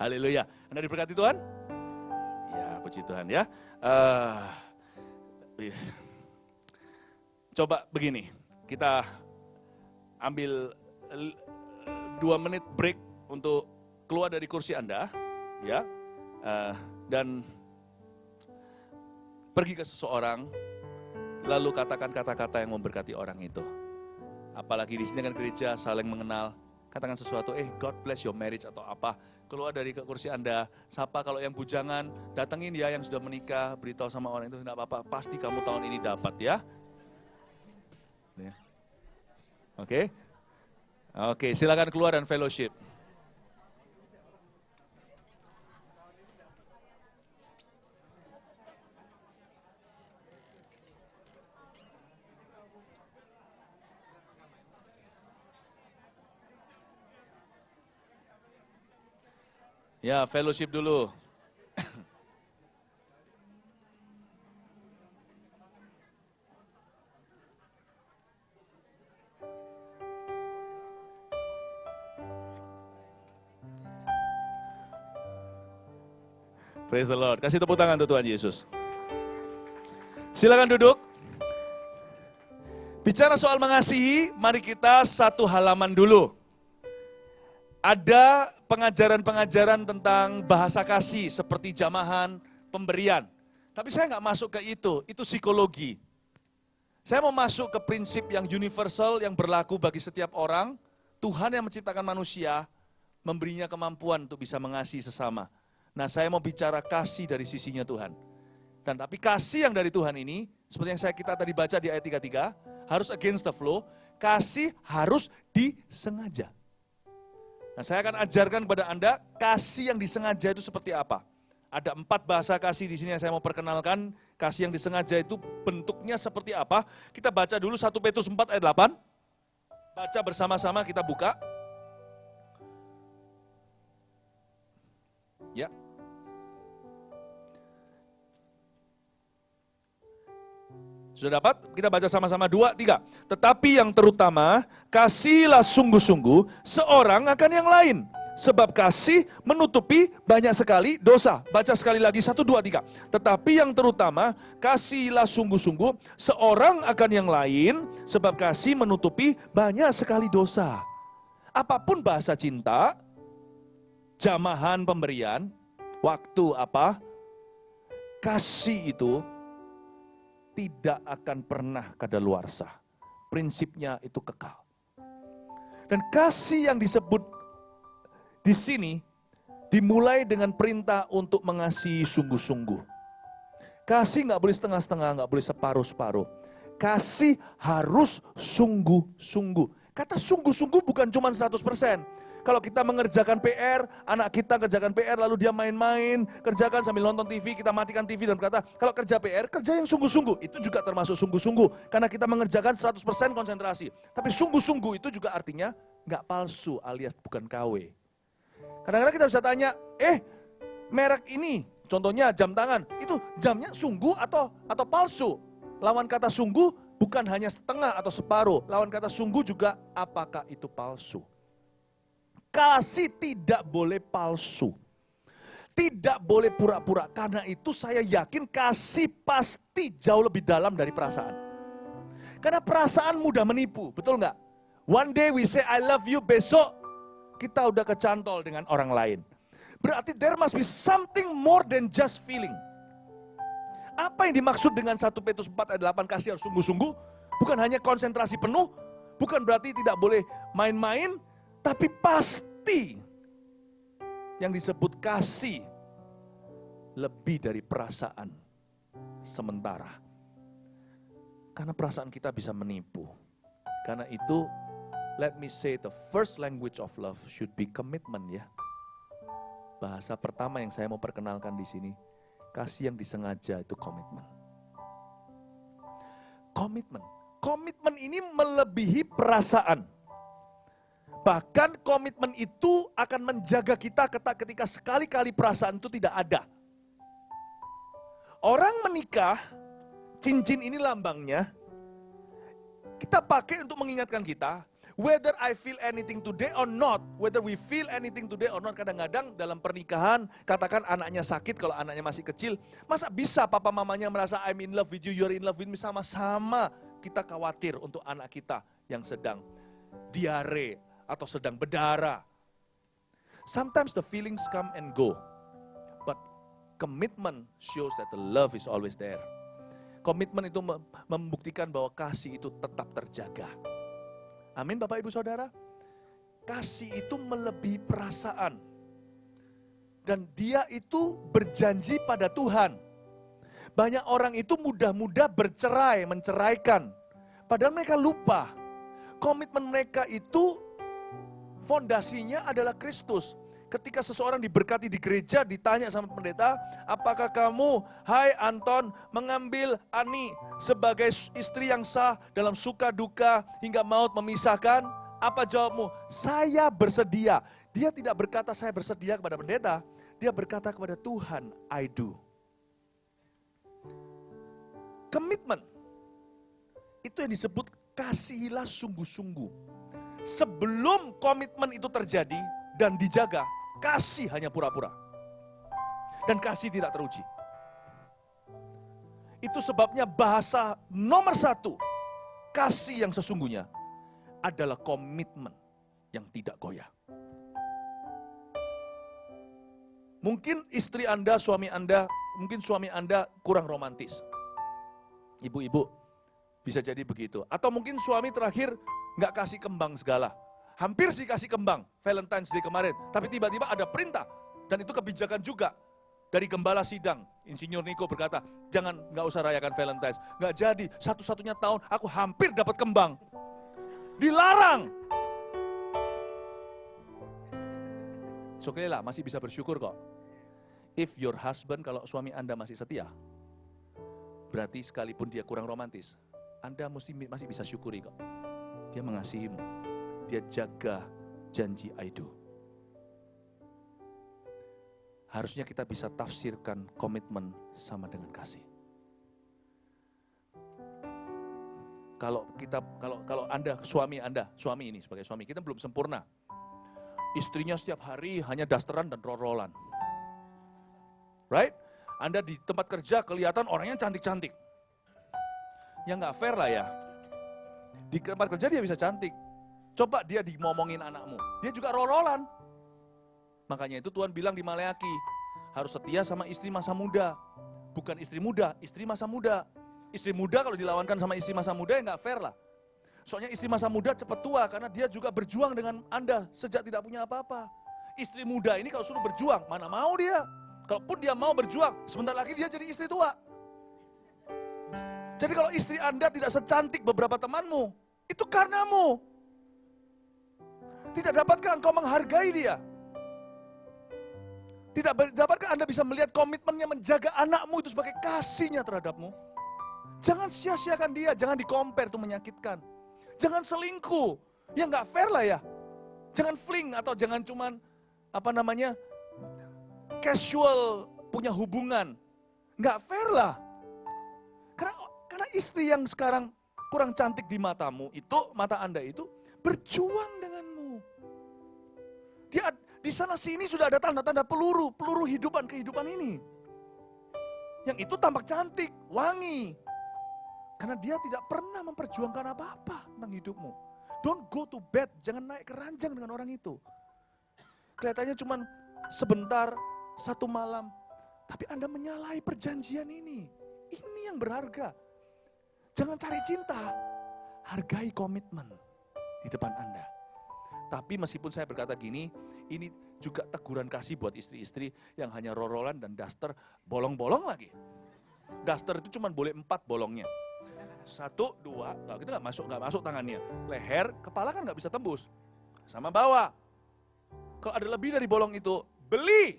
Haleluya. Anda diberkati Tuhan? Ya, puji Tuhan ya. Coba begini, kita ambil 2 menit break untuk keluar dari kursi Anda, ya, dan pergi ke seseorang, lalu katakan kata-kata yang memberkati orang itu. Apalagi di sini kan gereja saling mengenal, katakan sesuatu, God bless your marriage atau apa. Keluar dari kursi Anda, sapa kalau yang bujangan, datengin ya yang sudah menikah, beritahu sama orang itu, enggak apa-apa, pasti kamu tahun ini dapat ya. Oke, silakan keluar dan fellowship. Ya, fellowship dulu. Praise the Lord. Kasih tepuk tangan untuk Tuhan Yesus. Silakan duduk. Bicara soal mengasihi, mari kita satu halaman dulu. Ada pengajaran-pengajaran tentang bahasa kasih seperti jamahan, pemberian. Tapi saya nggak masuk ke itu psikologi. Saya mau masuk ke prinsip yang universal, yang berlaku bagi setiap orang. Tuhan yang menciptakan manusia, memberinya kemampuan untuk bisa mengasihi sesama. Nah, saya mau bicara kasih dari sisinya Tuhan. Dan tapi kasih yang dari Tuhan ini, seperti yang kita tadi baca di ayat 33, harus against the flow, kasih harus disengaja. Nah, saya akan ajarkan kepada Anda, kasih yang disengaja itu seperti apa. Ada 4 bahasa kasih di sini yang saya mau perkenalkan. Kasih yang disengaja itu bentuknya seperti apa. Kita baca dulu 1 Petrus 4 ayat 8. Baca bersama-sama, kita buka. Ya. Sudah dapat? Kita baca sama-sama 2, 3. Tetapi yang terutama, kasihilah sungguh-sungguh seorang akan yang lain. Sebab kasih menutupi banyak sekali dosa. Baca sekali lagi 1, 2, 3. Tetapi yang terutama, kasihilah sungguh-sungguh seorang akan yang lain. Sebab kasih menutupi banyak sekali dosa. Apapun bahasa cinta, jamahan pemberian, waktu apa, kasih itu tidak akan pernah kadaluarsa. Prinsipnya itu kekal. Dan kasih yang disebut di sini dimulai dengan perintah untuk mengasihi sungguh-sungguh. Kasih nggak boleh setengah-setengah, nggak boleh separuh-separuh. Kasih harus sungguh-sungguh. Kata sungguh-sungguh bukan cuma 100%. Kalau kita mengerjakan PR, anak kita kerjakan PR lalu dia main-main, kerjakan sambil nonton TV, kita matikan TV dan berkata, kalau kerja PR, kerja yang sungguh-sungguh. Itu juga termasuk sungguh-sungguh, karena kita mengerjakan 100% konsentrasi. Tapi sungguh-sungguh itu juga artinya nggak palsu alias bukan KW. Kadang-kadang kita bisa tanya, merek ini, contohnya jam tangan, itu jamnya sungguh atau palsu? Lawan kata sungguh bukan hanya setengah atau separuh, lawan kata sungguh juga apakah itu palsu? Kasih tidak boleh palsu. Tidak boleh pura-pura. Karena itu saya yakin kasih pasti jauh lebih dalam dari perasaan. Karena perasaan mudah menipu, betul nggak? One day we say I love you, besok kita udah kecantol dengan orang lain. Berarti there must be something more than just feeling. Apa yang dimaksud dengan 1 Petrus 4 ayat 8 kasih harus sungguh-sungguh? Bukan hanya konsentrasi penuh, bukan berarti tidak boleh main-main, tapi pasti yang disebut kasih lebih dari perasaan sementara. Karena perasaan kita bisa menipu. Karena itu, let me say the first language of love should be commitment ya. Bahasa pertama yang saya mau perkenalkan di sini, kasih yang disengaja itu komitmen. Komitmen. Komitmen ini melebihi perasaan. Bahkan komitmen itu akan menjaga kita ketika sekali-kali perasaan itu tidak ada. Orang menikah, cincin ini lambangnya, kita pakai untuk mengingatkan kita, whether I feel anything today or not, whether we feel anything today or not, kadang-kadang dalam pernikahan, katakan anaknya sakit kalau anaknya masih kecil, masa bisa papa mamanya merasa I'm in love with you, you're in love with me, sama-sama kita khawatir untuk anak kita yang sedang diare, atau sedang berdarah. Sometimes the feelings come and go. But commitment shows that the love is always there. Komitmen itu membuktikan bahwa kasih itu tetap terjaga. Amin Bapak Ibu Saudara. Kasih itu melebihi perasaan. Dan dia itu berjanji pada Tuhan. Banyak orang itu mudah-mudah bercerai, menceraikan. Padahal mereka lupa. Komitmen mereka itu fondasinya adalah Kristus. Ketika seseorang diberkati di gereja, ditanya sama pendeta, apakah kamu, hai Anton, mengambil Ani sebagai istri yang sah dalam suka duka hingga maut memisahkan? Apa jawabmu? Saya bersedia. Dia tidak berkata saya bersedia kepada pendeta, dia berkata kepada Tuhan, I do. Komitmen, itu yang disebut kasihilah sungguh-sungguh. Sebelum komitmen itu terjadi dan dijaga, kasih hanya pura-pura. Dan kasih tidak teruji. Itu sebabnya bahasa nomor 1, kasih yang sesungguhnya adalah komitmen yang tidak goyah. Mungkin istri Anda, suami Anda, mungkin suami Anda kurang romantis. Ibu-ibu, bisa jadi begitu. Atau mungkin suami terakhir nggak kasih kembang segala. Hampir sih kasih kembang, Valentine's Day kemarin. Tapi tiba-tiba ada perintah, dan itu kebijakan juga. Dari gembala sidang, Insinyur Niko berkata, nggak usah rayakan Valentine's. Nggak jadi, satu-satunya tahun aku hampir dapat kembang. Dilarang. Oke lah, masih bisa bersyukur kok. If your husband, kalau suami Anda masih setia, berarti sekalipun dia kurang romantis, Anda masih bisa syukuri kok. Dia mengasihimu, dia jaga janji I do. Harusnya kita bisa tafsirkan komitmen sama dengan kasih. Kalau Anda, suami ini sebagai suami, kita belum sempurna. Istrinya setiap hari hanya dasteran dan roll-rollan. Right? Anda di tempat kerja kelihatan orangnya cantik-cantik. Ya nggak fair lah ya. Di tempat kerja dia bisa cantik. Coba dia ngomongin anakmu, dia juga roll-rollan. Makanya itu Tuhan bilang di Maleaki, harus setia sama istri masa muda. Bukan istri muda, istri masa muda. Istri muda kalau dilawankan sama istri masa muda ya nggak fair lah. Soalnya istri masa muda cepat tua karena dia juga berjuang dengan Anda sejak tidak punya apa-apa. Istri muda ini kalau suruh berjuang, mana mau dia? Kalaupun dia mau berjuang, sebentar lagi dia jadi istri tua. Jadi kalau istri Anda tidak secantik beberapa temanmu, itu karenamu. Tidak dapatkah engkau menghargai dia? Tidak dapatkah Anda bisa melihat komitmennya menjaga anakmu itu sebagai kasihnya terhadapmu? Jangan sia-siakan dia, jangan di-compare, itu menyakitkan. Jangan selingkuh, ya nggak fair lah ya. Jangan fling atau jangan cuman casual punya hubungan. Nggak fair lah. Karena istri yang sekarang kurang cantik di matamu itu, mata Anda itu berjuang denganmu. Dia di sana sini sudah ada tanda-tanda peluru kehidupan ini. Yang itu tampak cantik, wangi. Karena dia tidak pernah memperjuangkan apa-apa tentang hidupmu. Don't go to bed, jangan naik ke ranjang dengan orang itu. Kelihatannya cuma sebentar, satu malam. Tapi Anda menyalahi perjanjian ini. Ini yang berharga. Jangan cari cinta, hargai komitmen di depan Anda. Tapi meskipun saya berkata gini, ini juga teguran kasih buat istri-istri yang hanya rorolan dan daster, bolong-bolong lagi. Daster itu cuma boleh 4 bolongnya. 1, 2, itu nggak masuk tangannya. Leher, kepala kan nggak bisa tembus. Sama bawah. Kalau ada lebih dari bolong itu, beli.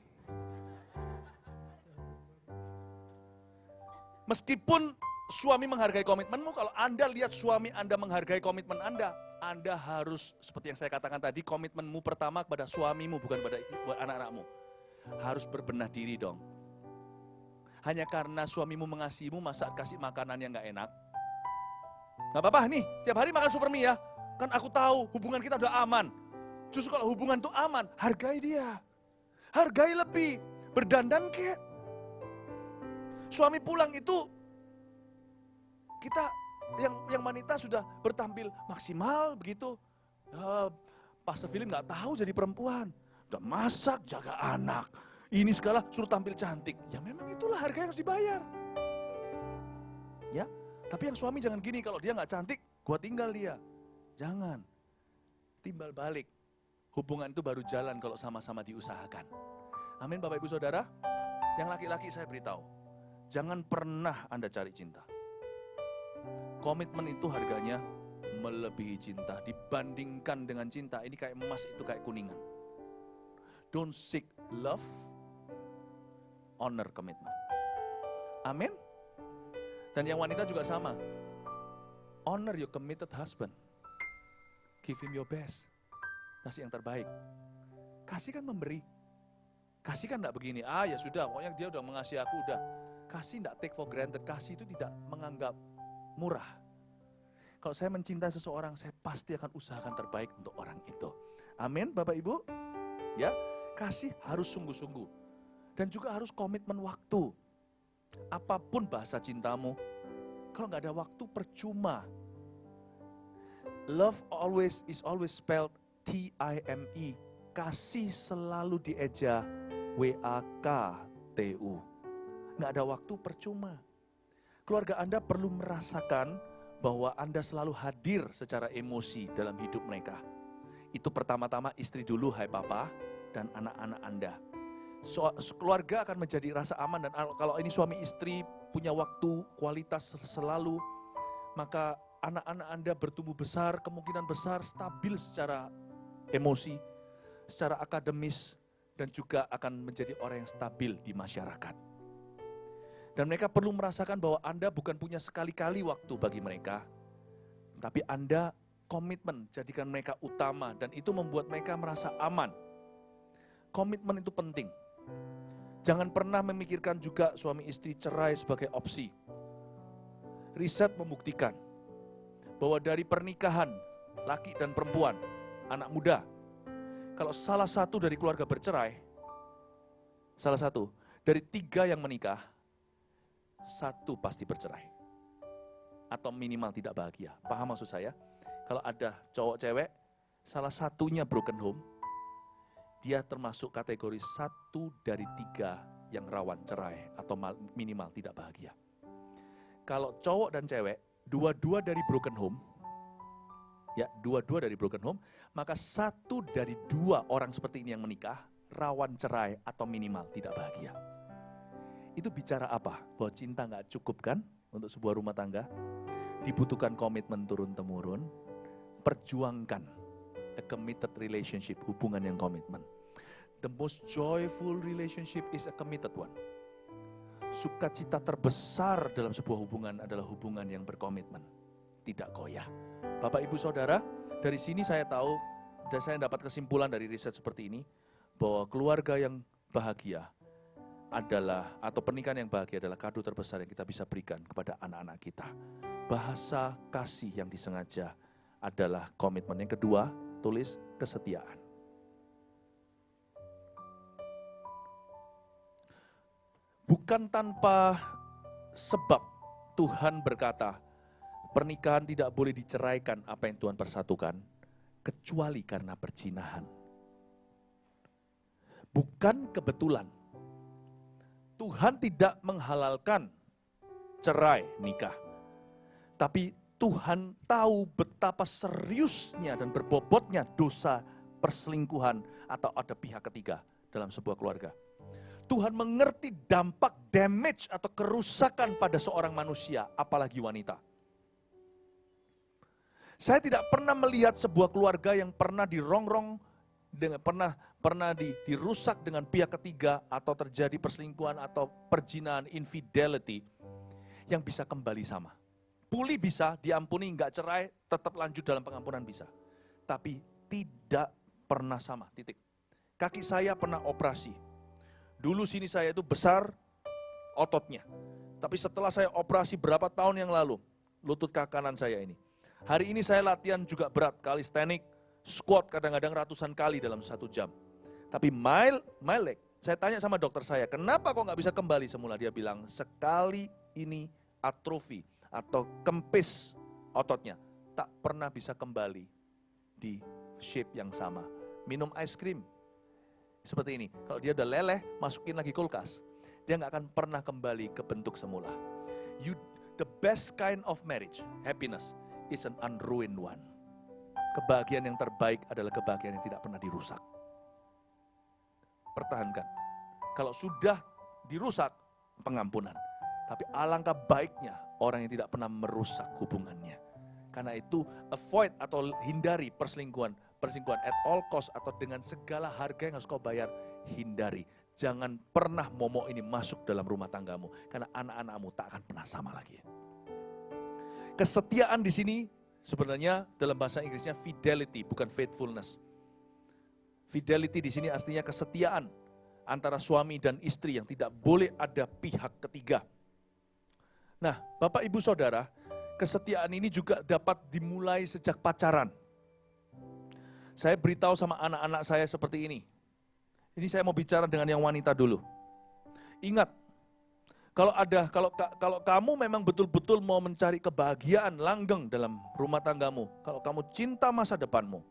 Meskipun suami menghargai komitmenmu, kalau Anda lihat suami Anda menghargai komitmen Anda harus, seperti yang saya katakan tadi, komitmenmu pertama kepada suamimu, bukan pada anak-anakmu. Harus berbenah diri dong. Hanya karena suamimu mengasihimu, masa kasih makanan yang gak enak? Gak apa-apa nih, tiap hari makan supermie ya. Kan aku tahu hubungan kita udah aman. Justru kalau hubungan itu aman, hargai dia. Hargai lebih, berdandan kek. Suami pulang itu, kita yang wanita sudah bertampil maksimal begitu. Pastor Philip gak tahu jadi perempuan. Udah masak, jaga anak. Ini segala suruh tampil cantik. Ya memang itulah harga yang harus dibayar. Ya, tapi yang suami jangan gini, kalau dia gak cantik, gua tinggal dia. Jangan. Timbal balik. Hubungan itu baru jalan kalau sama-sama diusahakan. Amin Bapak Ibu Saudara. Yang laki-laki saya beritahu, jangan pernah Anda cari cinta. Komitmen itu harganya melebihi cinta. Dibandingkan dengan cinta, ini kayak emas, itu kayak kuningan. Don't seek love, honor commitment. Amin. Dan yang wanita juga sama. Honor your committed husband. Give him your best. Kasih yang terbaik. Kasih kan memberi. Kasih kan enggak begini, ya sudah, pokoknya dia udah mengasihi aku, udah. Kasih enggak take for granted. Kasih itu tidak menganggap murah. Kalau saya mencintai seseorang, saya pasti akan usahakan terbaik untuk orang itu. Amin, Bapak Ibu. Ya, kasih harus sungguh-sungguh. Dan juga harus komitmen waktu. Apapun bahasa cintamu, kalau nggak ada waktu percuma. Love is always spelled T-I-M-E. Kasih selalu dieja W-A-K-T-U. Nggak ada waktu percuma. Keluarga Anda perlu merasakan bahwa Anda selalu hadir secara emosi dalam hidup mereka. Itu pertama-tama istri dulu, hai papa, dan anak-anak Anda. Keluarga akan menjadi rasa aman, dan kalau ini suami istri punya waktu kualitas selalu, maka anak-anak Anda bertumbuh besar, kemungkinan besar stabil secara emosi, secara akademis, dan juga akan menjadi orang yang stabil di masyarakat. Dan mereka perlu merasakan bahwa Anda bukan punya sekali-kali waktu bagi mereka, tapi Anda komitmen, jadikan mereka utama, dan itu membuat mereka merasa aman. Komitmen itu penting. Jangan pernah memikirkan juga suami istri cerai sebagai opsi. Riset membuktikan bahwa dari pernikahan laki dan perempuan, anak muda, kalau salah satu dari keluarga bercerai, salah satu dari 3 yang menikah, 1 pasti bercerai. Atau minimal tidak bahagia. Paham maksud saya? Kalau ada cowok cewek, salah satunya broken home, dia termasuk kategori 1 dari 3 yang rawan cerai atau minimal tidak bahagia. Kalau cowok dan cewek, dua-dua dari broken home, maka 1 dari 2 orang seperti ini yang menikah, rawan cerai atau minimal tidak bahagia. Itu bicara apa? Bahwa cinta gak cukup kan untuk sebuah rumah tangga? Dibutuhkan komitmen turun-temurun, perjuangkan a committed relationship, hubungan yang komitmen. The most joyful relationship is a committed one. Sukacita terbesar dalam sebuah hubungan adalah hubungan yang berkomitmen, tidak goyah. Bapak Ibu Saudara, dari sini saya tahu, dan saya dapat kesimpulan dari riset seperti ini, bahwa keluarga yang bahagia adalah, atau pernikahan yang bahagia adalah kado terbesar yang kita bisa berikan kepada anak-anak kita. Bahasa kasih yang disengaja adalah komitmen. Yang kedua, tulis kesetiaan. Bukan tanpa sebab Tuhan berkata, pernikahan tidak boleh diceraikan apa yang Tuhan persatukan, kecuali karena perzinahan. Bukan kebetulan. Tuhan tidak menghalalkan cerai nikah. Tapi Tuhan tahu betapa seriusnya dan berbobotnya dosa perselingkuhan atau ada pihak ketiga dalam sebuah keluarga. Tuhan mengerti dampak damage atau kerusakan pada seorang manusia, apalagi wanita. Saya tidak pernah melihat sebuah keluarga yang pernah dirongrong, dirusak dengan pihak ketiga atau terjadi perselingkuhan atau perzinahan, infidelity, yang bisa kembali sama. Pulih bisa, diampuni, nggak cerai, tetap lanjut dalam pengampunan bisa. Tapi tidak pernah sama, titik. Kaki saya pernah operasi. Dulu sini saya itu besar ototnya. Tapi setelah saya operasi berapa tahun yang lalu, lutut kaki kanan saya ini. Hari ini saya latihan juga berat, calisthenics, squat kadang-kadang ratusan kali dalam 1 jam. Tapi my leg, saya tanya sama dokter saya, kenapa kok nggak bisa kembali semula? Dia bilang, sekali ini atrofi atau kempis ototnya, tak pernah bisa kembali di shape yang sama. Minum ice cream seperti ini, kalau dia udah leleh, masukin lagi kulkas, dia nggak akan pernah kembali ke bentuk semula. The best kind of marriage, happiness, is an unruined one. Kebahagiaan yang terbaik adalah kebahagiaan yang tidak pernah dirusak. Pertahankan. Kalau sudah dirusak, pengampunan. Tapi alangkah baiknya orang yang tidak pernah merusak hubungannya. Karena itu avoid atau hindari perselingkuhan at all cost atau dengan segala harga yang harus kau bayar, hindari. Jangan pernah momok ini masuk dalam rumah tanggamu, karena anak-anakmu tak akan pernah sama lagi. Kesetiaan di sini sebenarnya dalam bahasa Inggrisnya fidelity, bukan faithfulness. Fidelity di sini artinya kesetiaan antara suami dan istri yang tidak boleh ada pihak ketiga. Nah, Bapak Ibu Saudara, kesetiaan ini juga dapat dimulai sejak pacaran. Saya beritahu sama anak-anak saya seperti ini. Ini saya mau bicara dengan yang wanita dulu. Ingat, kalau kamu memang betul-betul mau mencari kebahagiaan langgeng dalam rumah tanggamu, kalau kamu cinta masa depanmu,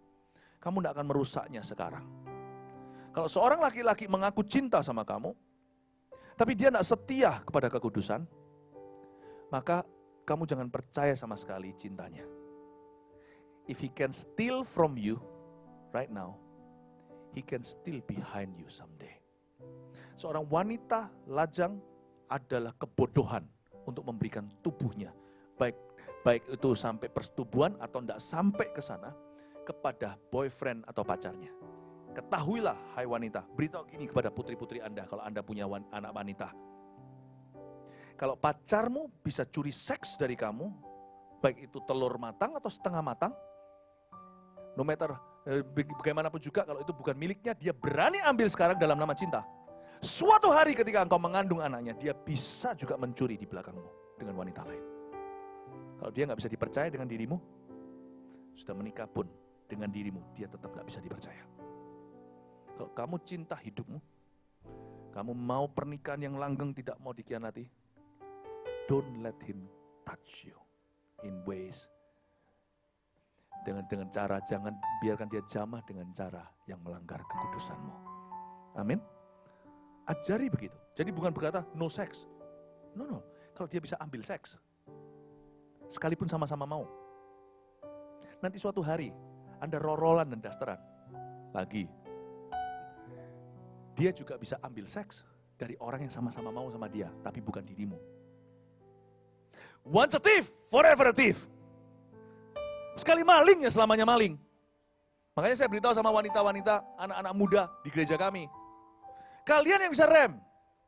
kamu tidak akan merusaknya sekarang. Kalau seorang laki-laki mengaku cinta sama kamu, tapi dia tidak setia kepada kekudusan, maka kamu jangan percaya sama sekali cintanya. If he can steal from you right now, he can still behind you someday. Seorang wanita lajang adalah kebodohan untuk memberikan tubuhnya, baik itu sampai persetubuhan atau tidak sampai ke sana, kepada boyfriend atau pacarnya. Ketahuilah hai wanita, beritahu gini kepada putri-putri Anda kalau Anda punya anak wanita. Kalau pacarmu bisa curi seks dari kamu, baik itu telur matang atau setengah matang, no matter bagaimanapun juga kalau itu bukan miliknya, dia berani ambil sekarang dalam nama cinta. Suatu hari ketika engkau mengandung anaknya, dia bisa juga mencuri di belakangmu dengan wanita lain. Kalau dia nggak bisa dipercaya dengan dirimu, sudah menikah pun dengan dirimu, dia tetap nggak bisa dipercaya. Kalau kamu cinta hidupmu, kamu mau pernikahan yang langgeng, tidak mau dikhianati, don't let him touch you in ways. Dengan cara, jangan biarkan dia jamah dengan cara yang melanggar kekudusanmu. Amin. Ajari begitu. Jadi bukan berkata no sex. No. Kalau dia bisa ambil seks, sekalipun sama-sama mau. Nanti suatu hari, Anda rorolan dan dasteran. Lagi. Dia juga bisa ambil seks dari orang yang sama-sama mau sama dia, tapi bukan dirimu. Once a thief, forever a thief. Sekali maling ya selamanya maling. Makanya saya beritahu sama wanita-wanita, anak-anak muda di gereja kami. Kalian yang bisa rem,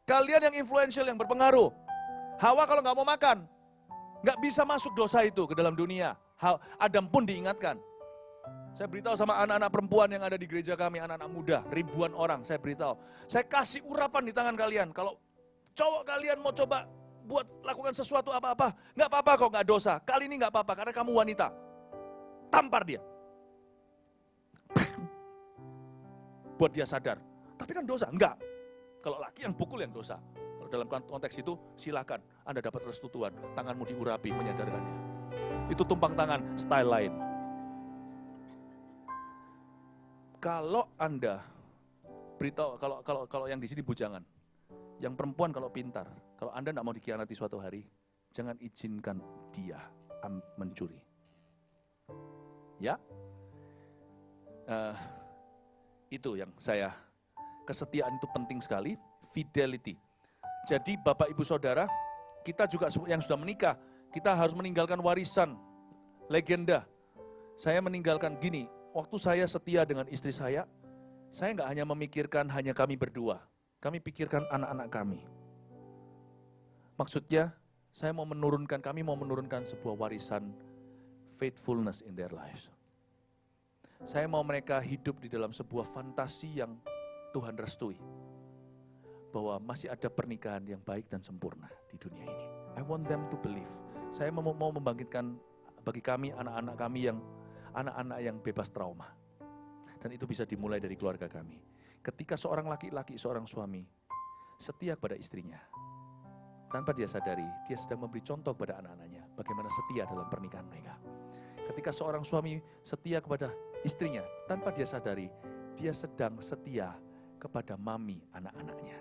kalian yang influential, yang berpengaruh. Hawa kalau nggak mau makan, nggak bisa masuk dosa itu ke dalam dunia. Adam pun diingatkan. Saya beritahu sama anak-anak perempuan yang ada di gereja kami, anak-anak muda, ribuan orang, saya beritahu. Saya kasih urapan di tangan kalian, kalau cowok kalian mau coba buat lakukan sesuatu apa-apa, nggak apa-apa kok, nggak dosa. Kali ini nggak apa-apa, karena kamu wanita. Tampar dia. Buat dia sadar. Tapi kan dosa, enggak. Kalau laki yang pukul yang dosa. Kalau dalam konteks itu, silakan Anda dapat restu Tuhan, tanganmu diurapi, menyadarkannya. Itu tumpang tangan, style lain. Kalau Anda beritahu, kalau yang di sini bujangan, yang perempuan kalau pintar, kalau Anda tidak mau dikhianati suatu hari, jangan izinkan dia mencuri. Ya, itu yang kesetiaan itu penting sekali, fidelity. Jadi Bapak Ibu Saudara, kita juga yang sudah menikah, kita harus meninggalkan warisan, legenda. Saya meninggalkan gini, waktu saya setia dengan istri saya nggak hanya memikirkan hanya kami berdua, kami pikirkan anak-anak kami. Maksudnya, kami mau menurunkan sebuah warisan faithfulness in their lives. Saya mau mereka hidup di dalam sebuah fantasi yang Tuhan restui. Bahwa masih ada pernikahan yang baik dan sempurna di dunia ini. I want them to believe. Saya mau membangkitkan bagi kami, anak-anak yang bebas trauma. Dan itu bisa dimulai dari keluarga kami. Ketika seorang laki-laki, seorang suami setia kepada istrinya, tanpa dia sadari, dia sedang memberi contoh kepada anak-anaknya bagaimana setia dalam pernikahan mereka. Ketika seorang suami setia kepada istrinya, tanpa dia sadari, dia sedang setia kepada mami anak-anaknya.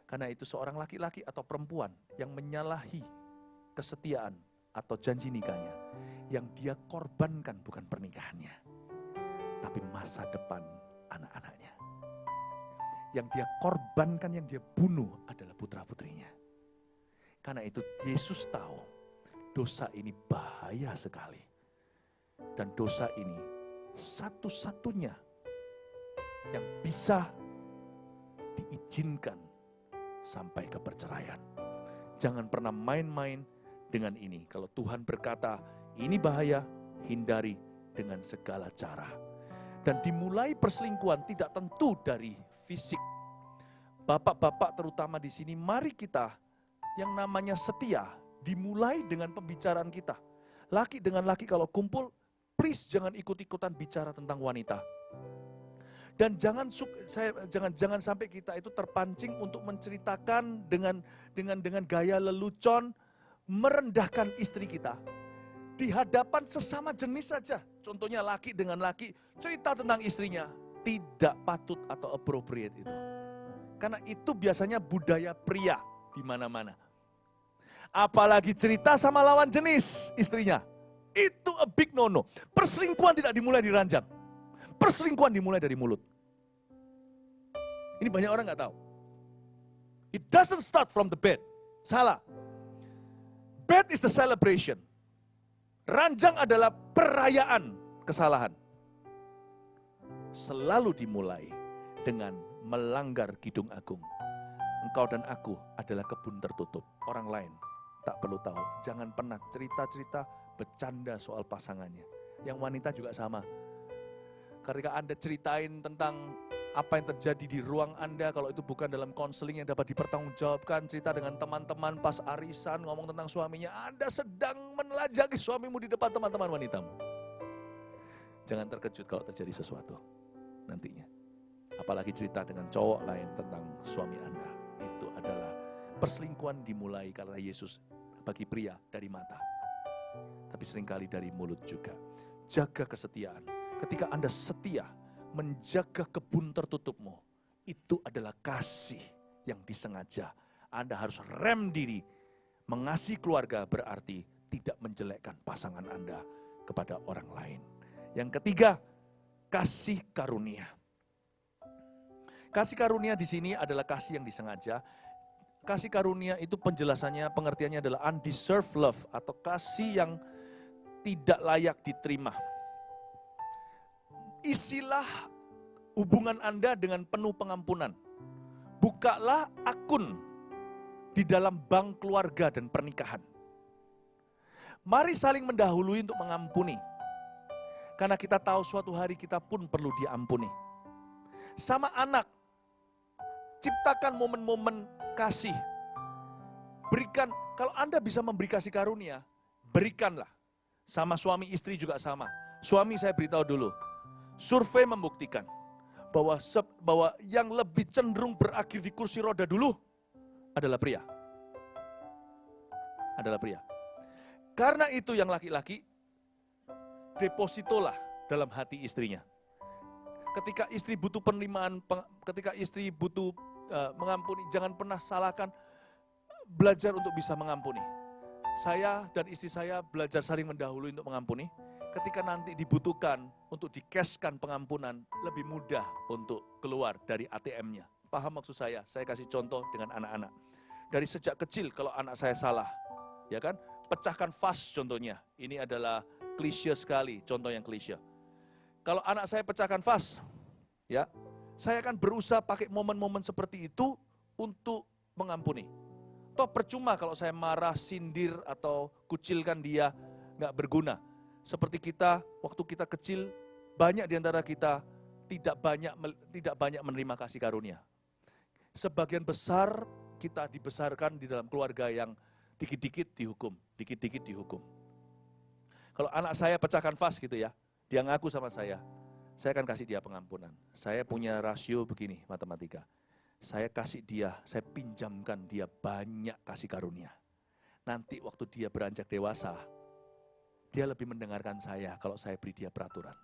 Karena itu seorang laki-laki atau perempuan yang menyalahi kesetiaan atau janji nikahnya, yang dia korbankan bukan pernikahannya, tapi masa depan anak-anaknya. Yang dia korbankan, yang dia bunuh adalah putra-putrinya. Karena itu Yesus tahu dosa ini bahaya sekali. Dan dosa ini satu-satunya yang bisa diizinkan sampai ke perceraian. Jangan pernah main-main dengan ini. Kalau Tuhan berkata ini bahaya, hindari dengan segala cara. Dan dimulai perselingkuhan tidak tentu dari fisik. Bapak-bapak terutama di sini, mari kita yang namanya setia dimulai dengan pembicaraan kita. Laki dengan laki kalau kumpul, please jangan ikut-ikutan bicara tentang wanita. Dan jangan sampai kita itu terpancing untuk menceritakan dengan gaya lelucon, merendahkan istri kita di hadapan sesama jenis saja. Contohnya laki dengan laki cerita tentang istrinya, tidak patut atau appropriate itu. Karena itu biasanya budaya pria di mana-mana. Apalagi cerita sama lawan jenis istrinya, itu a big no-no. Perselingkuhan tidak dimulai di ranjang. Perselingkuhan dimulai dari mulut. Ini banyak orang nggak tahu. It doesn't start from the bed. Salah. Bed is the celebration. Ranjang adalah perayaan kesalahan. Selalu dimulai dengan melanggar kidung agung. Engkau dan aku adalah kebun tertutup. Orang lain tak perlu tahu. Jangan pernah cerita-cerita bercanda soal pasangannya. Yang wanita juga sama. Ketika Anda ceritain tentang apa yang terjadi di ruang Anda, kalau itu bukan dalam konseling yang dapat dipertanggungjawabkan, cerita dengan teman-teman pas arisan, ngomong tentang suaminya, Anda sedang menelajaki suamimu di depan teman-teman wanitamu. Jangan terkejut kalau terjadi sesuatu nantinya. Apalagi cerita dengan cowok lain tentang suami Anda. Itu adalah perselingkuhan dimulai karena Yesus bagi pria dari mata. Tapi seringkali dari mulut juga. Jaga kesetiaan. Ketika Anda setia, menjaga kebun tertutupmu, itu adalah kasih yang disengaja. Anda harus rem diri. Mengasihi keluarga berarti tidak menjelekkan pasangan Anda kepada orang lain. Yang ketiga, kasih karunia. Kasih karunia di sini adalah kasih yang disengaja. Kasih karunia itu penjelasannya, pengertiannya adalah undeserved love atau kasih yang tidak layak diterima. Isilah hubungan Anda dengan penuh pengampunan. Bukalah akun di dalam bank keluarga dan pernikahan. Mari saling mendahului untuk mengampuni. Karena kita tahu suatu hari kita pun perlu diampuni. Sama anak, ciptakan momen-momen kasih. Berikan, kalau Anda bisa memberi kasih karunia, berikanlah. Sama suami istri juga sama. Suami saya beritahu dulu, survei membuktikan bahwa yang lebih cenderung berakhir di kursi roda dulu adalah pria. Adalah pria. Karena itu yang laki-laki, depositolah dalam hati istrinya. Ketika istri butuh penerimaan, ketika istri butuh mengampuni, jangan pernah salahkan, belajar untuk bisa mengampuni. Saya dan istri saya belajar saling mendahului untuk mengampuni. Ketika nanti dibutuhkan untuk di-cashkan pengampunan, lebih mudah untuk keluar dari ATM-nya. Paham maksud saya? Saya kasih contoh dengan anak-anak. Dari sejak kecil kalau anak saya salah, ya kan? Pecahkan vas contohnya. Ini adalah klise sekali, contoh yang klise. Kalau anak saya pecahkan vas, ya, saya akan berusaha pakai momen-momen seperti itu untuk mengampuni. Toh percuma kalau saya marah, sindir atau kucilkan dia, nggak berguna. Seperti kita, waktu kita kecil, banyak di antara kita tidak banyak menerima kasih karunia. Sebagian besar kita dibesarkan di dalam keluarga yang dikit-dikit dihukum, dikit-dikit dihukum. Kalau anak saya pecahkan vas gitu ya, dia ngaku sama saya akan kasih dia pengampunan. Saya punya rasio begini, matematika. Saya kasih dia, saya pinjamkan dia banyak kasih karunia. Nanti waktu dia beranjak dewasa, dia lebih mendengarkan saya kalau saya beri dia peraturan.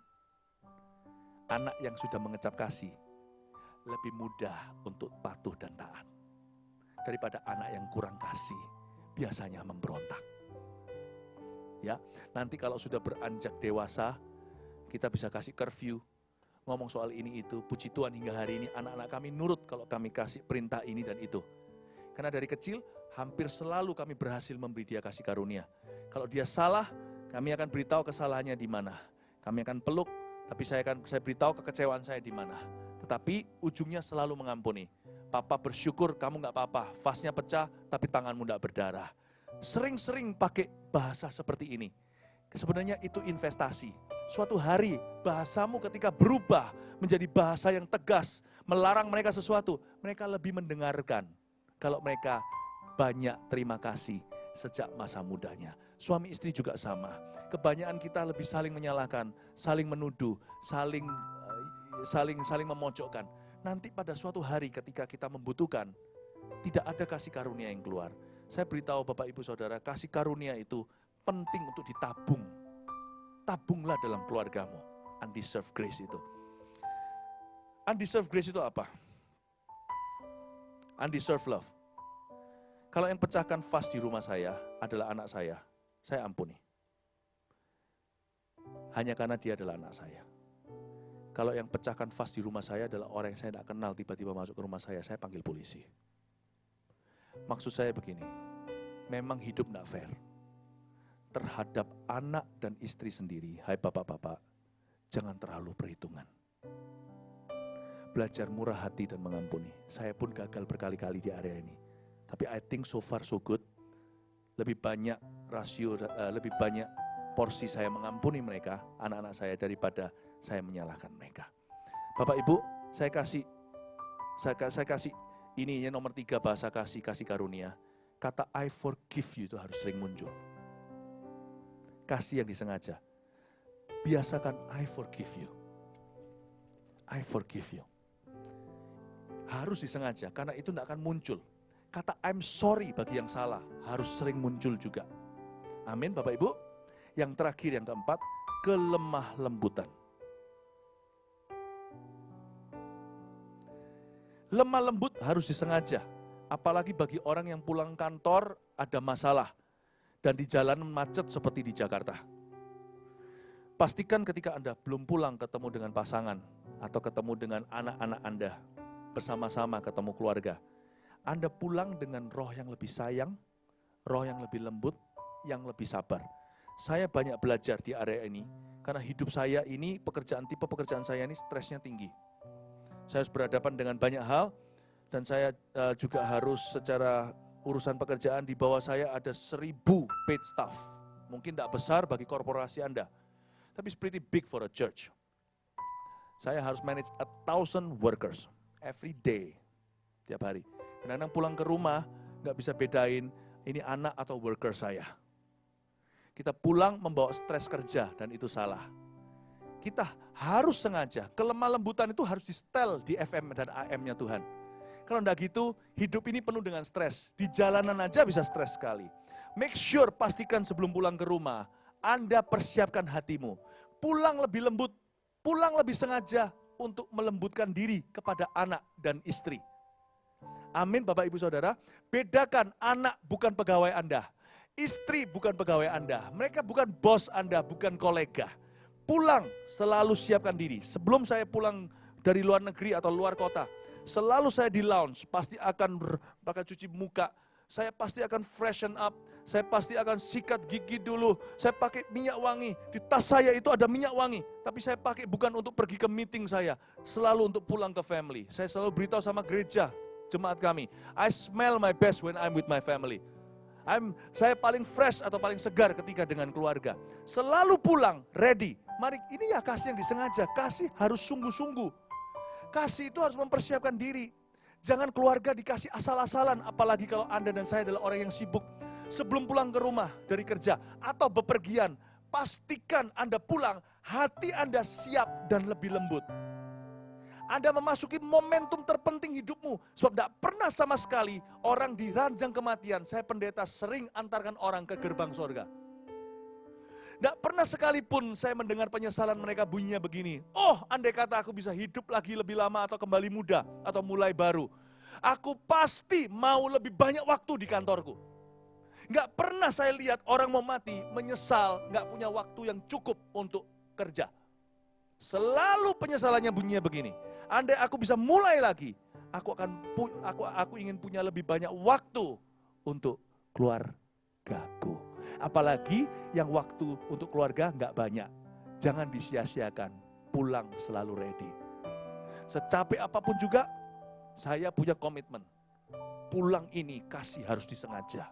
Anak yang sudah mengecap kasih, lebih mudah untuk patuh dan taat. Daripada anak yang kurang kasih, biasanya memberontak. Ya, nanti kalau sudah beranjak dewasa, kita bisa kasih curfew, ngomong soal ini itu, puji Tuhan hingga hari ini anak-anak kami nurut kalau kami kasih perintah ini dan itu. Karena dari kecil, hampir selalu kami berhasil memberi dia kasih karunia. Kalau dia salah, kami akan beritahu kesalahannya di mana. Kami akan peluk, tapi saya beritahu kekecewaan saya di mana. Tetapi ujungnya selalu mengampuni. Papa bersyukur kamu gak apa-apa, vasnya pecah tapi tanganmu gak berdarah. Sering-sering pakai bahasa seperti ini. Sebenarnya itu investasi. Suatu hari bahasamu ketika berubah menjadi bahasa yang tegas, melarang mereka sesuatu, mereka lebih mendengarkan. Kalau mereka banyak terima kasih sejak masa mudanya. Suami istri juga sama. Kebanyakan kita lebih saling menyalahkan, saling menuduh, saling memojokkan. Nanti pada suatu hari ketika kita membutuhkan, tidak ada kasih karunia yang keluar. Saya beritahu Bapak Ibu Saudara, kasih karunia itu penting untuk ditabung. Tabunglah dalam keluargamu. Undeserved grace itu. Undeserved grace itu apa? Undeserved love. Kalau yang pecahkan vas di rumah saya adalah anak saya ampuni. Hanya karena dia adalah anak saya. Kalau yang pecahkan vas di rumah saya adalah orang yang saya tidak kenal tiba-tiba masuk ke rumah saya panggil polisi. Maksud saya begini, memang hidup tidak fair. Terhadap anak dan istri sendiri, hai bapak-bapak, jangan terlalu perhitungan. Belajar murah hati dan mengampuni. Saya pun gagal berkali-kali di area ini. Tapi I think so far so good. Lebih banyak rasio, lebih banyak porsi saya mengampuni mereka, anak-anak saya, daripada saya menyalahkan mereka. Bapak Ibu, saya kasih ini nomor 3 bahasa kasih karunia. Kata I forgive you itu harus sering muncul. Kasih yang disengaja. Biasakan I forgive you. I forgive you. Harus disengaja, karena itu tidak akan muncul. Kata I'm sorry bagi yang salah, harus sering muncul juga. Amin Bapak Ibu. Yang terakhir, yang keempat, kelemah lembutan. Lemah lembut harus disengaja. Apalagi bagi orang yang pulang kantor ada masalah. Dan di jalan macet seperti di Jakarta. Pastikan ketika Anda belum pulang ketemu dengan pasangan. Atau ketemu dengan anak-anak Anda. Bersama-sama ketemu keluarga. Anda pulang dengan roh yang lebih sayang. Roh yang lebih lembut. Yang lebih sabar. Saya banyak belajar di area ini. Karena hidup saya ini, tipe pekerjaan saya ini stresnya tinggi. Saya harus berhadapan dengan banyak hal, dan saya juga harus secara urusan pekerjaan di bawah saya ada 1.000 paid staff. Mungkin tidak besar bagi korporasi Anda, tapi it's pretty big for a church. Saya harus manage 1,000 workers every day, tiap hari. Kadang-kadang pulang ke rumah, nggak bisa bedain ini anak atau worker saya. Kita pulang membawa stres kerja, dan itu salah. Kita harus sengaja, kelemah lembutan itu harus di-setel di FM dan AM-nya Tuhan. Kalau enggak gitu, hidup ini penuh dengan stres. Di jalanan aja bisa stres sekali. Make sure, pastikan sebelum pulang ke rumah, Anda persiapkan hatimu. Pulang lebih lembut, pulang lebih sengaja untuk melembutkan diri kepada anak dan istri. Amin Bapak Ibu Saudara. Bedakan, anak bukan pegawai Anda. Istri bukan pegawai Anda. Mereka bukan bos Anda, bukan kolega. Pulang, selalu siapkan diri. Sebelum saya pulang dari luar negeri atau luar kota, selalu saya di lounge, pasti akan pakai cuci muka, saya pasti akan freshen up, saya pasti akan sikat gigi dulu, saya pakai minyak wangi, di tas saya itu ada minyak wangi, tapi saya pakai bukan untuk pergi ke meeting saya, selalu untuk pulang ke family. Saya selalu beritahu sama gereja, jemaat kami, I smell my best when I'm with my family. Saya paling fresh atau paling segar ketika dengan keluarga. Selalu pulang, ready. Mari, ini ya kasih yang disengaja. Kasih harus sungguh-sungguh. Kasih itu harus mempersiapkan diri. Jangan keluarga dikasih asal-asalan, apalagi kalau Anda dan saya adalah orang yang sibuk. Sebelum pulang ke rumah dari kerja atau bepergian, pastikan Anda pulang, hati Anda siap dan lebih lembut. Anda memasuki momentum terpenting hidupmu. Sebab tidak pernah sama sekali orang di ranjang kematian, saya pendeta sering antarkan orang ke gerbang sorga. Tidak pernah sekalipun saya mendengar penyesalan mereka bunyinya begini. Oh, andai kata aku bisa hidup lagi lebih lama atau kembali muda atau mulai baru. Aku pasti mau lebih banyak waktu di kantorku. Nggak pernah saya lihat orang mau mati, menyesal, nggak punya waktu yang cukup untuk kerja. Selalu penyesalannya bunyinya begini. Andai aku bisa mulai lagi, aku ingin punya lebih banyak waktu untuk keluargaku. Apalagi yang waktu untuk keluarga nggak banyak. Jangan disia-siakan, pulang selalu ready. Secapek apapun juga, saya punya komitmen. Pulang ini kasih harus disengaja.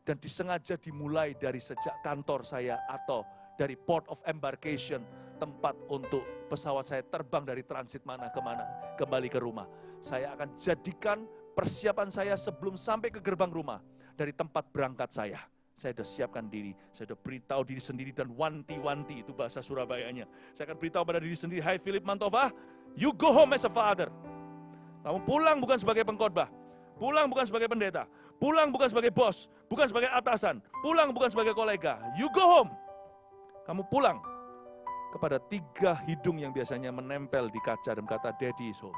Dan disengaja dimulai dari sejak kantor saya atau dari port of embarkation, tempat untuk pesawat saya terbang dari transit mana ke mana, kembali ke rumah. Saya akan jadikan persiapan saya sebelum sampai ke gerbang rumah, dari tempat berangkat saya. Saya sudah siapkan diri, saya sudah beritahu diri sendiri dan wanti-wanti, itu bahasa Surabayanya. Saya akan beritahu pada diri sendiri, hai Philip Mantova, you go home as a father. Kamu pulang bukan sebagai pengkhotbah, pulang bukan sebagai pendeta, pulang bukan sebagai bos, bukan sebagai atasan, pulang bukan sebagai kolega, you go home. Kamu pulang kepada 3 hidung yang biasanya menempel di kaca dan kata Daddy is home.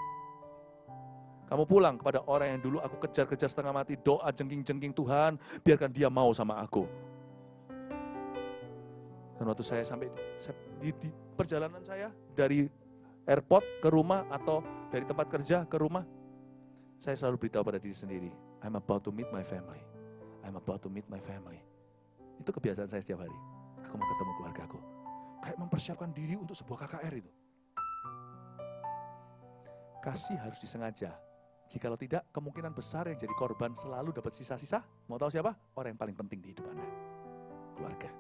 Kamu pulang kepada orang yang dulu aku kejar-kejar setengah mati, doa jengking-jengking, Tuhan biarkan dia mau sama aku. Dan waktu saya sampai di perjalanan saya dari airport ke rumah atau dari tempat kerja ke rumah, saya selalu beritahu pada diri sendiri, I'm about to meet my family. I'm about to meet my family. Itu kebiasaan saya setiap hari. Aku mau ketemu keluargaku. Kayak mempersiapkan diri untuk sebuah KKR itu. Kasih harus disengaja. Jikalau tidak, kemungkinan besar yang jadi korban selalu dapat sisa-sisa. Mau tahu siapa? Orang yang paling penting di hidup Anda. Keluarga.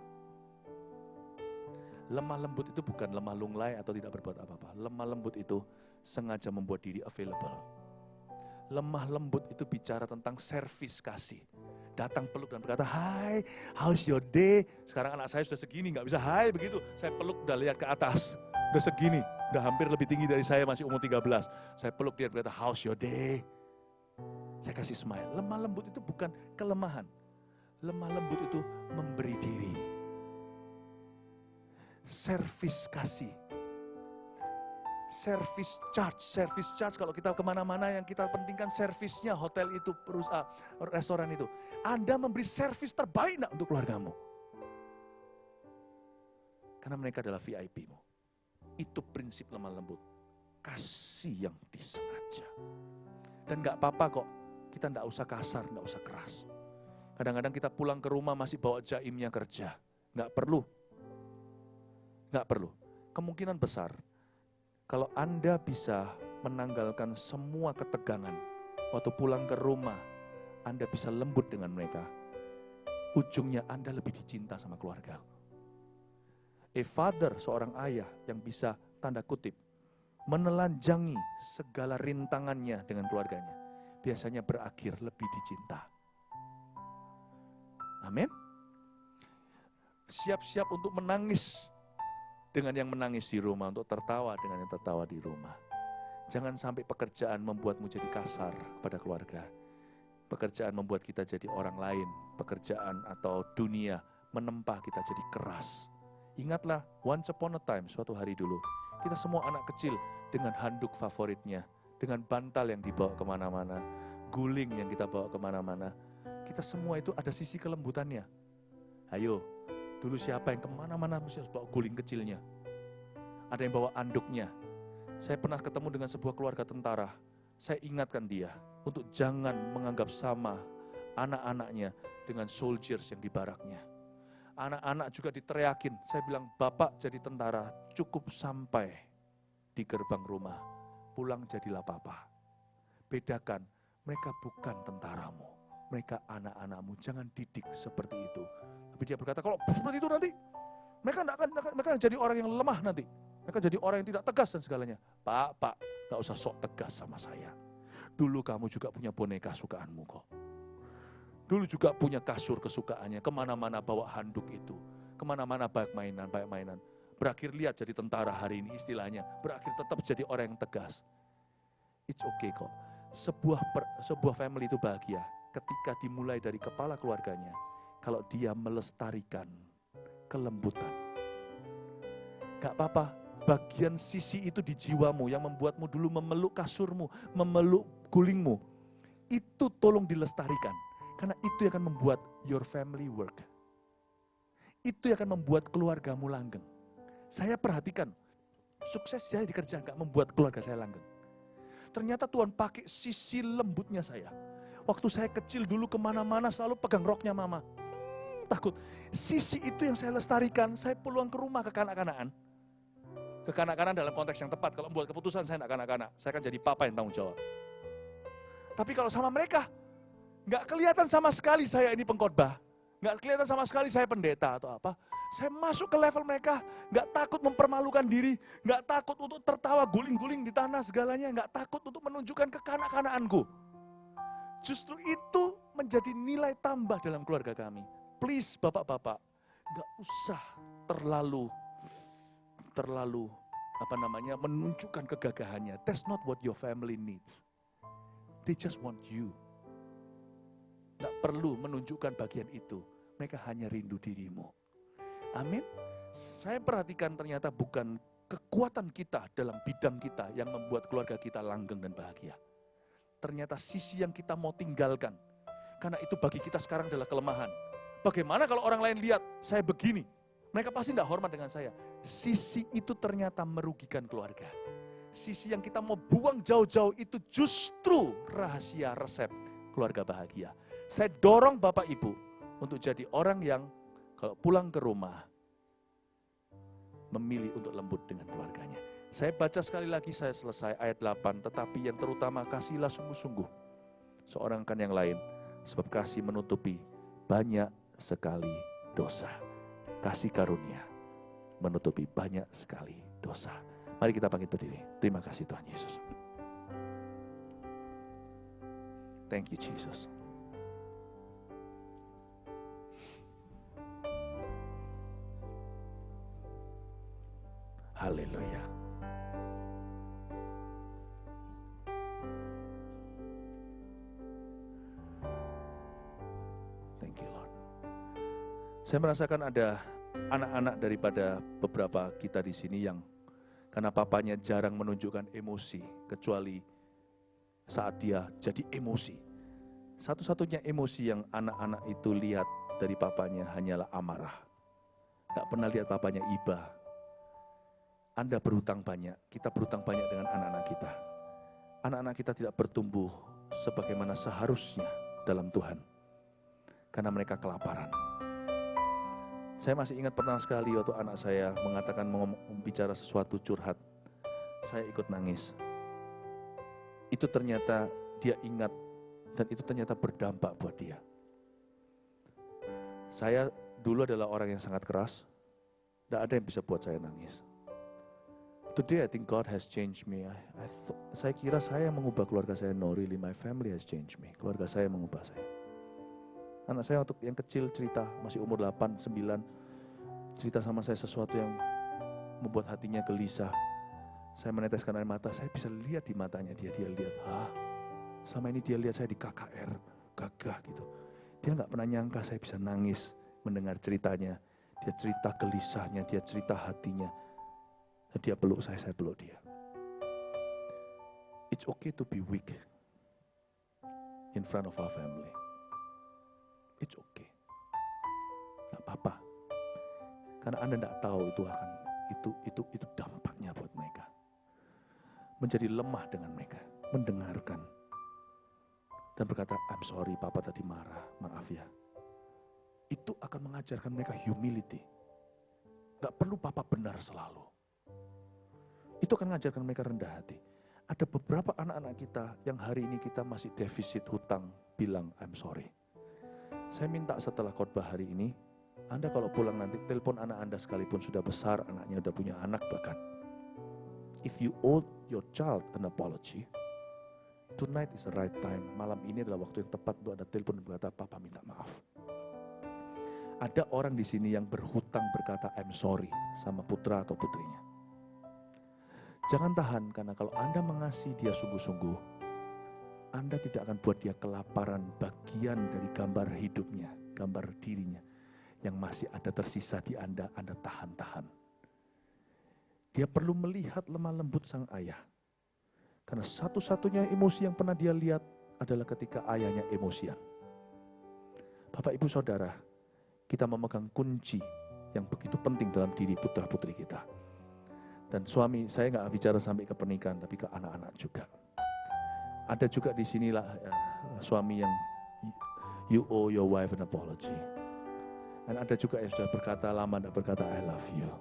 Lemah lembut itu bukan lemah lunglai atau tidak berbuat apa-apa. Lemah lembut itu sengaja membuat diri available. Lemah lembut itu bicara tentang servis kasih. Datang peluk dan berkata, "Hai, how's your day?" Sekarang anak saya sudah segini, nggak bisa hai begitu. Saya peluk, udah lihat ke atas. Udah segini, udah hampir lebih tinggi dari saya, masih umur 13. Saya peluk dia berkata, "How's your day?" Saya kasih smile. Lemah lembut itu bukan kelemahan. Lemah lembut itu memberi diri. Servis kasih. Service charge kalau kita kemana-mana yang kita pentingkan servisnya, hotel itu, perusahaan, restoran itu. Anda memberi servis terbaik nak untuk keluargamu. Karena mereka adalah VIP-mu. Itu prinsip lemah lembut. Kasih yang disengaja. Dan gak apa-apa kok, kita gak usah kasar, gak usah keras. Kadang-kadang kita pulang ke rumah masih bawa jaimnya kerja. Gak perlu. Kemungkinan besar, kalau Anda bisa menanggalkan semua ketegangan, waktu pulang ke rumah, Anda bisa lembut dengan mereka. Ujungnya Anda lebih dicinta sama keluarga. A father, seorang ayah yang bisa, tanda kutip, menelanjangi segala rintangannya dengan keluarganya, biasanya berakhir lebih dicinta. Amin. Siap-siap untuk menangis dengan yang menangis di rumah, untuk tertawa dengan yang tertawa di rumah. Jangan sampai pekerjaan membuatmu jadi kasar pada keluarga. Pekerjaan membuat kita jadi orang lain. Pekerjaan atau dunia menempa kita jadi keras. Ingatlah, once upon a time, suatu hari dulu, kita semua anak kecil dengan handuk favoritnya, dengan bantal yang dibawa kemana-mana, guling yang kita bawa kemana-mana. Kita semua itu ada sisi kelembutannya. Ayo, dulu siapa yang kemana-mana mesti harus bawa guling kecilnya. Ada yang bawa anduknya. Saya pernah ketemu dengan sebuah keluarga tentara. Saya ingatkan dia untuk jangan menganggap sama anak-anaknya dengan soldiers yang di baraknya. Anak-anak juga diteriakin. Saya bilang, "Bapak jadi tentara cukup sampai di gerbang rumah. Pulang jadilah papa." Bedakan, mereka bukan tentaramu. Mereka anak-anakmu. Jangan didik seperti itu. Tapi dia berkata, kalau seperti itu nanti, mereka jadi orang yang lemah nanti. Mereka jadi orang yang tidak tegas dan segalanya. Pak, gak usah sok tegas sama saya. Dulu kamu juga punya boneka sukaanmu kok. Dulu juga punya kasur kesukaannya. Kemana-mana bawa handuk itu. Kemana-mana banyak mainan. Berakhir lihat jadi tentara hari ini istilahnya. Berakhir tetap jadi orang yang tegas. It's okay kok. Sebuah family itu bahagia ketika dimulai dari kepala keluarganya. Kalau dia melestarikan kelembutan. Gak apa-apa, bagian sisi itu di jiwamu yang membuatmu dulu memeluk kasurmu, memeluk gulingmu. Itu tolong dilestarikan. Karena itu yang akan membuat your family work. Itu yang akan membuat keluargamu langgeng. Saya perhatikan, sukses saya di kerjaan gak membuat keluarga saya langgeng. Ternyata Tuhan pakai sisi lembutnya saya. Waktu saya kecil dulu kemana-mana selalu pegang roknya mama. Takut. Sisi itu yang saya lestarikan, saya pulang ke rumah kekanak-kanakan. Kekanak-kanakan dalam konteks yang tepat, kalau membuat keputusan saya tidak kanak-kanak. Saya akan jadi papa yang tanggung jawab. Tapi kalau sama mereka, nggak kelihatan sama sekali saya ini pengkhotbah. Nggak kelihatan sama sekali saya pendeta atau apa. Saya masuk ke level mereka, nggak takut mempermalukan diri, nggak takut untuk tertawa guling-guling di tanah segalanya, nggak takut untuk menunjukkan kekanak-kanakanku. Justru itu menjadi nilai tambah dalam keluarga kami. Please bapak-bapak, nggak usah terlalu menunjukkan kegagahannya. That's not what your family needs. They just want you. Nggak perlu menunjukkan bagian itu. Mereka hanya rindu dirimu. Amin. Saya perhatikan ternyata bukan kekuatan kita dalam bidang kita yang membuat keluarga kita langgeng dan bahagia. Ternyata sisi yang kita mau tinggalkan. Karena itu bagi kita sekarang adalah kelemahan. Bagaimana kalau orang lain lihat saya begini? Mereka pasti tidak hormat dengan saya. Sisi itu ternyata merugikan keluarga. sisi yang kita mau buang jauh-jauh itu justru rahasia resep keluarga bahagia. Saya dorong Bapak Ibu untuk jadi orang yang kalau pulang ke rumah memilih untuk lembut dengan keluarganya. Saya baca sekali lagi, saya selesai ayat 8, tetapi yang terutama kasihlah sungguh-sungguh seorang kan yang lain, sebab kasih menutupi banyak sekali dosa. Kasih karunia menutupi banyak sekali dosa. Mari kita bangkit berdiri. Terima kasih Tuhan Yesus. Thank you Jesus. Haleluya. Thank you Lord. Saya merasakan ada anak-anak daripada beberapa kita di sini yang karena papanya jarang menunjukkan emosi, kecuali saat dia jadi emosi. Satu-satunya emosi yang anak-anak itu lihat dari papanya hanyalah amarah. Tidak pernah lihat papanya iba. Anda berhutang banyak, kita berhutang banyak dengan anak-anak kita. Anak-anak kita tidak bertumbuh sebagaimana seharusnya dalam Tuhan. Karena mereka kelaparan. Saya masih ingat pernah sekali waktu anak saya mengatakan mau bicara sesuatu curhat. Saya ikut nangis. Itu ternyata dia ingat dan itu ternyata berdampak buat dia. Saya dulu adalah orang yang sangat keras. Tidak ada yang bisa buat saya nangis. Today I think God has changed me. Saya kira saya yang mengubah keluarga saya. No, really my family has changed me. Keluarga saya mengubah saya. Anak saya waktu yang kecil cerita, masih umur 8, 9, cerita sama saya sesuatu yang membuat hatinya gelisah. Saya meneteskan air mata, saya bisa lihat di matanya dia lihat, sama ini dia lihat saya di KKR, gagah gitu. Dia gak pernah nyangka saya bisa nangis mendengar ceritanya. Dia cerita gelisahnya, dia cerita hatinya. Dan dia peluk saya peluk dia. It's okay to be weak in front of our family. It's okay. Gak apa-apa. Karena Anda tidak tahu itu dampaknya buat mereka. Menjadi lemah dengan mereka, mendengarkan dan berkata, I'm sorry, Papa tadi marah, maaf ya. Itu akan mengajarkan mereka humility. Gak perlu Papa benar selalu. Itu akan mengajarkan mereka rendah hati. Ada beberapa anak-anak kita yang hari ini kita masih defisit hutang, bilang I'm sorry. Saya minta setelah khotbah hari ini, Anda kalau pulang nanti telepon anak Anda sekalipun sudah besar, anaknya sudah punya anak bahkan. If you owe your child an apology, tonight is the right time. Malam ini adalah waktu yang tepat untuk Anda telepon dan berkata, Papa minta maaf. Ada orang di sini yang berhutang berkata I'm sorry sama putra atau putrinya. Jangan tahan, karena kalau Anda mengasihi dia sungguh-sungguh, Anda tidak akan buat dia kelaparan bagian dari gambar hidupnya, gambar dirinya yang masih ada tersisa di Anda tahan-tahan. Dia perlu melihat lemah lembut sang ayah. Karena satu-satunya emosi yang pernah dia lihat adalah ketika ayahnya emosian. Bapak, Ibu, Saudara, kita memegang kunci yang begitu penting dalam diri putra-putri kita. Dan suami, saya nggak bicara sampai ke pernikahan, tapi ke anak-anak juga. Ada juga di sinilah suami yang you owe your wife an apology. Dan ada juga yang sudah berkata lama tidak berkata I love you.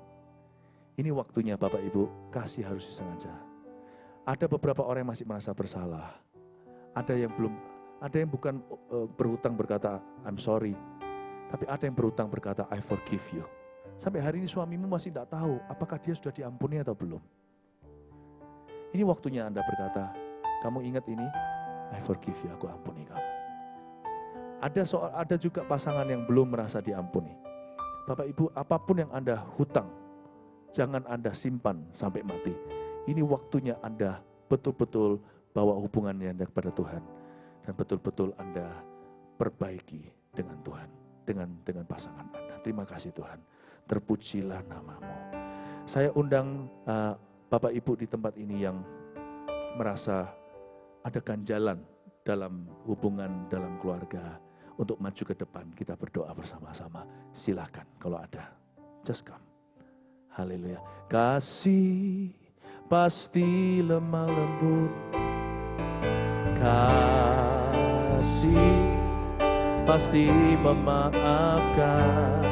Ini waktunya Bapak Ibu, kasih harus disengaja. Ada beberapa orang yang masih merasa bersalah. Ada yang bukan berhutang berkata I'm sorry. Tapi ada yang berhutang berkata I forgive you. Sampai hari ini suamimu masih tidak tahu apakah dia sudah diampuni atau belum. Ini waktunya Anda berkata, kamu ingat ini? I forgive you, aku ampuni kamu. Ada juga pasangan yang belum merasa diampuni. Bapak Ibu, apapun yang Anda hutang, jangan Anda simpan sampai mati. Ini waktunya Anda betul-betul bawa hubungannya Anda kepada Tuhan. Dan betul-betul Anda perbaiki dengan Tuhan, dengan pasangan Anda. Terima kasih Tuhan, terpujilah namamu. Saya undang Bapak Ibu di tempat ini yang merasa ada ganjalan dalam hubungan, dalam keluarga, untuk maju ke depan. Kita berdoa bersama-sama. Silakan kalau ada. Just come. Haleluya. Kasih pasti lemah lembut. Kasih pasti memaafkan.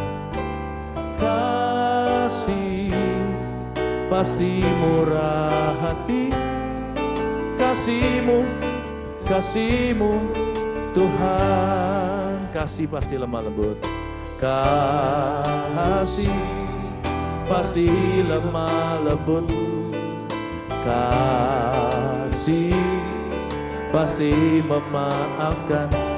Kasih pasti murah hati. Kasih-Mu, kasih-Mu Tuhan. Kasih pasti lemah lembut. Kasih pasti lemah lembut. Kasih pasti memaafkan.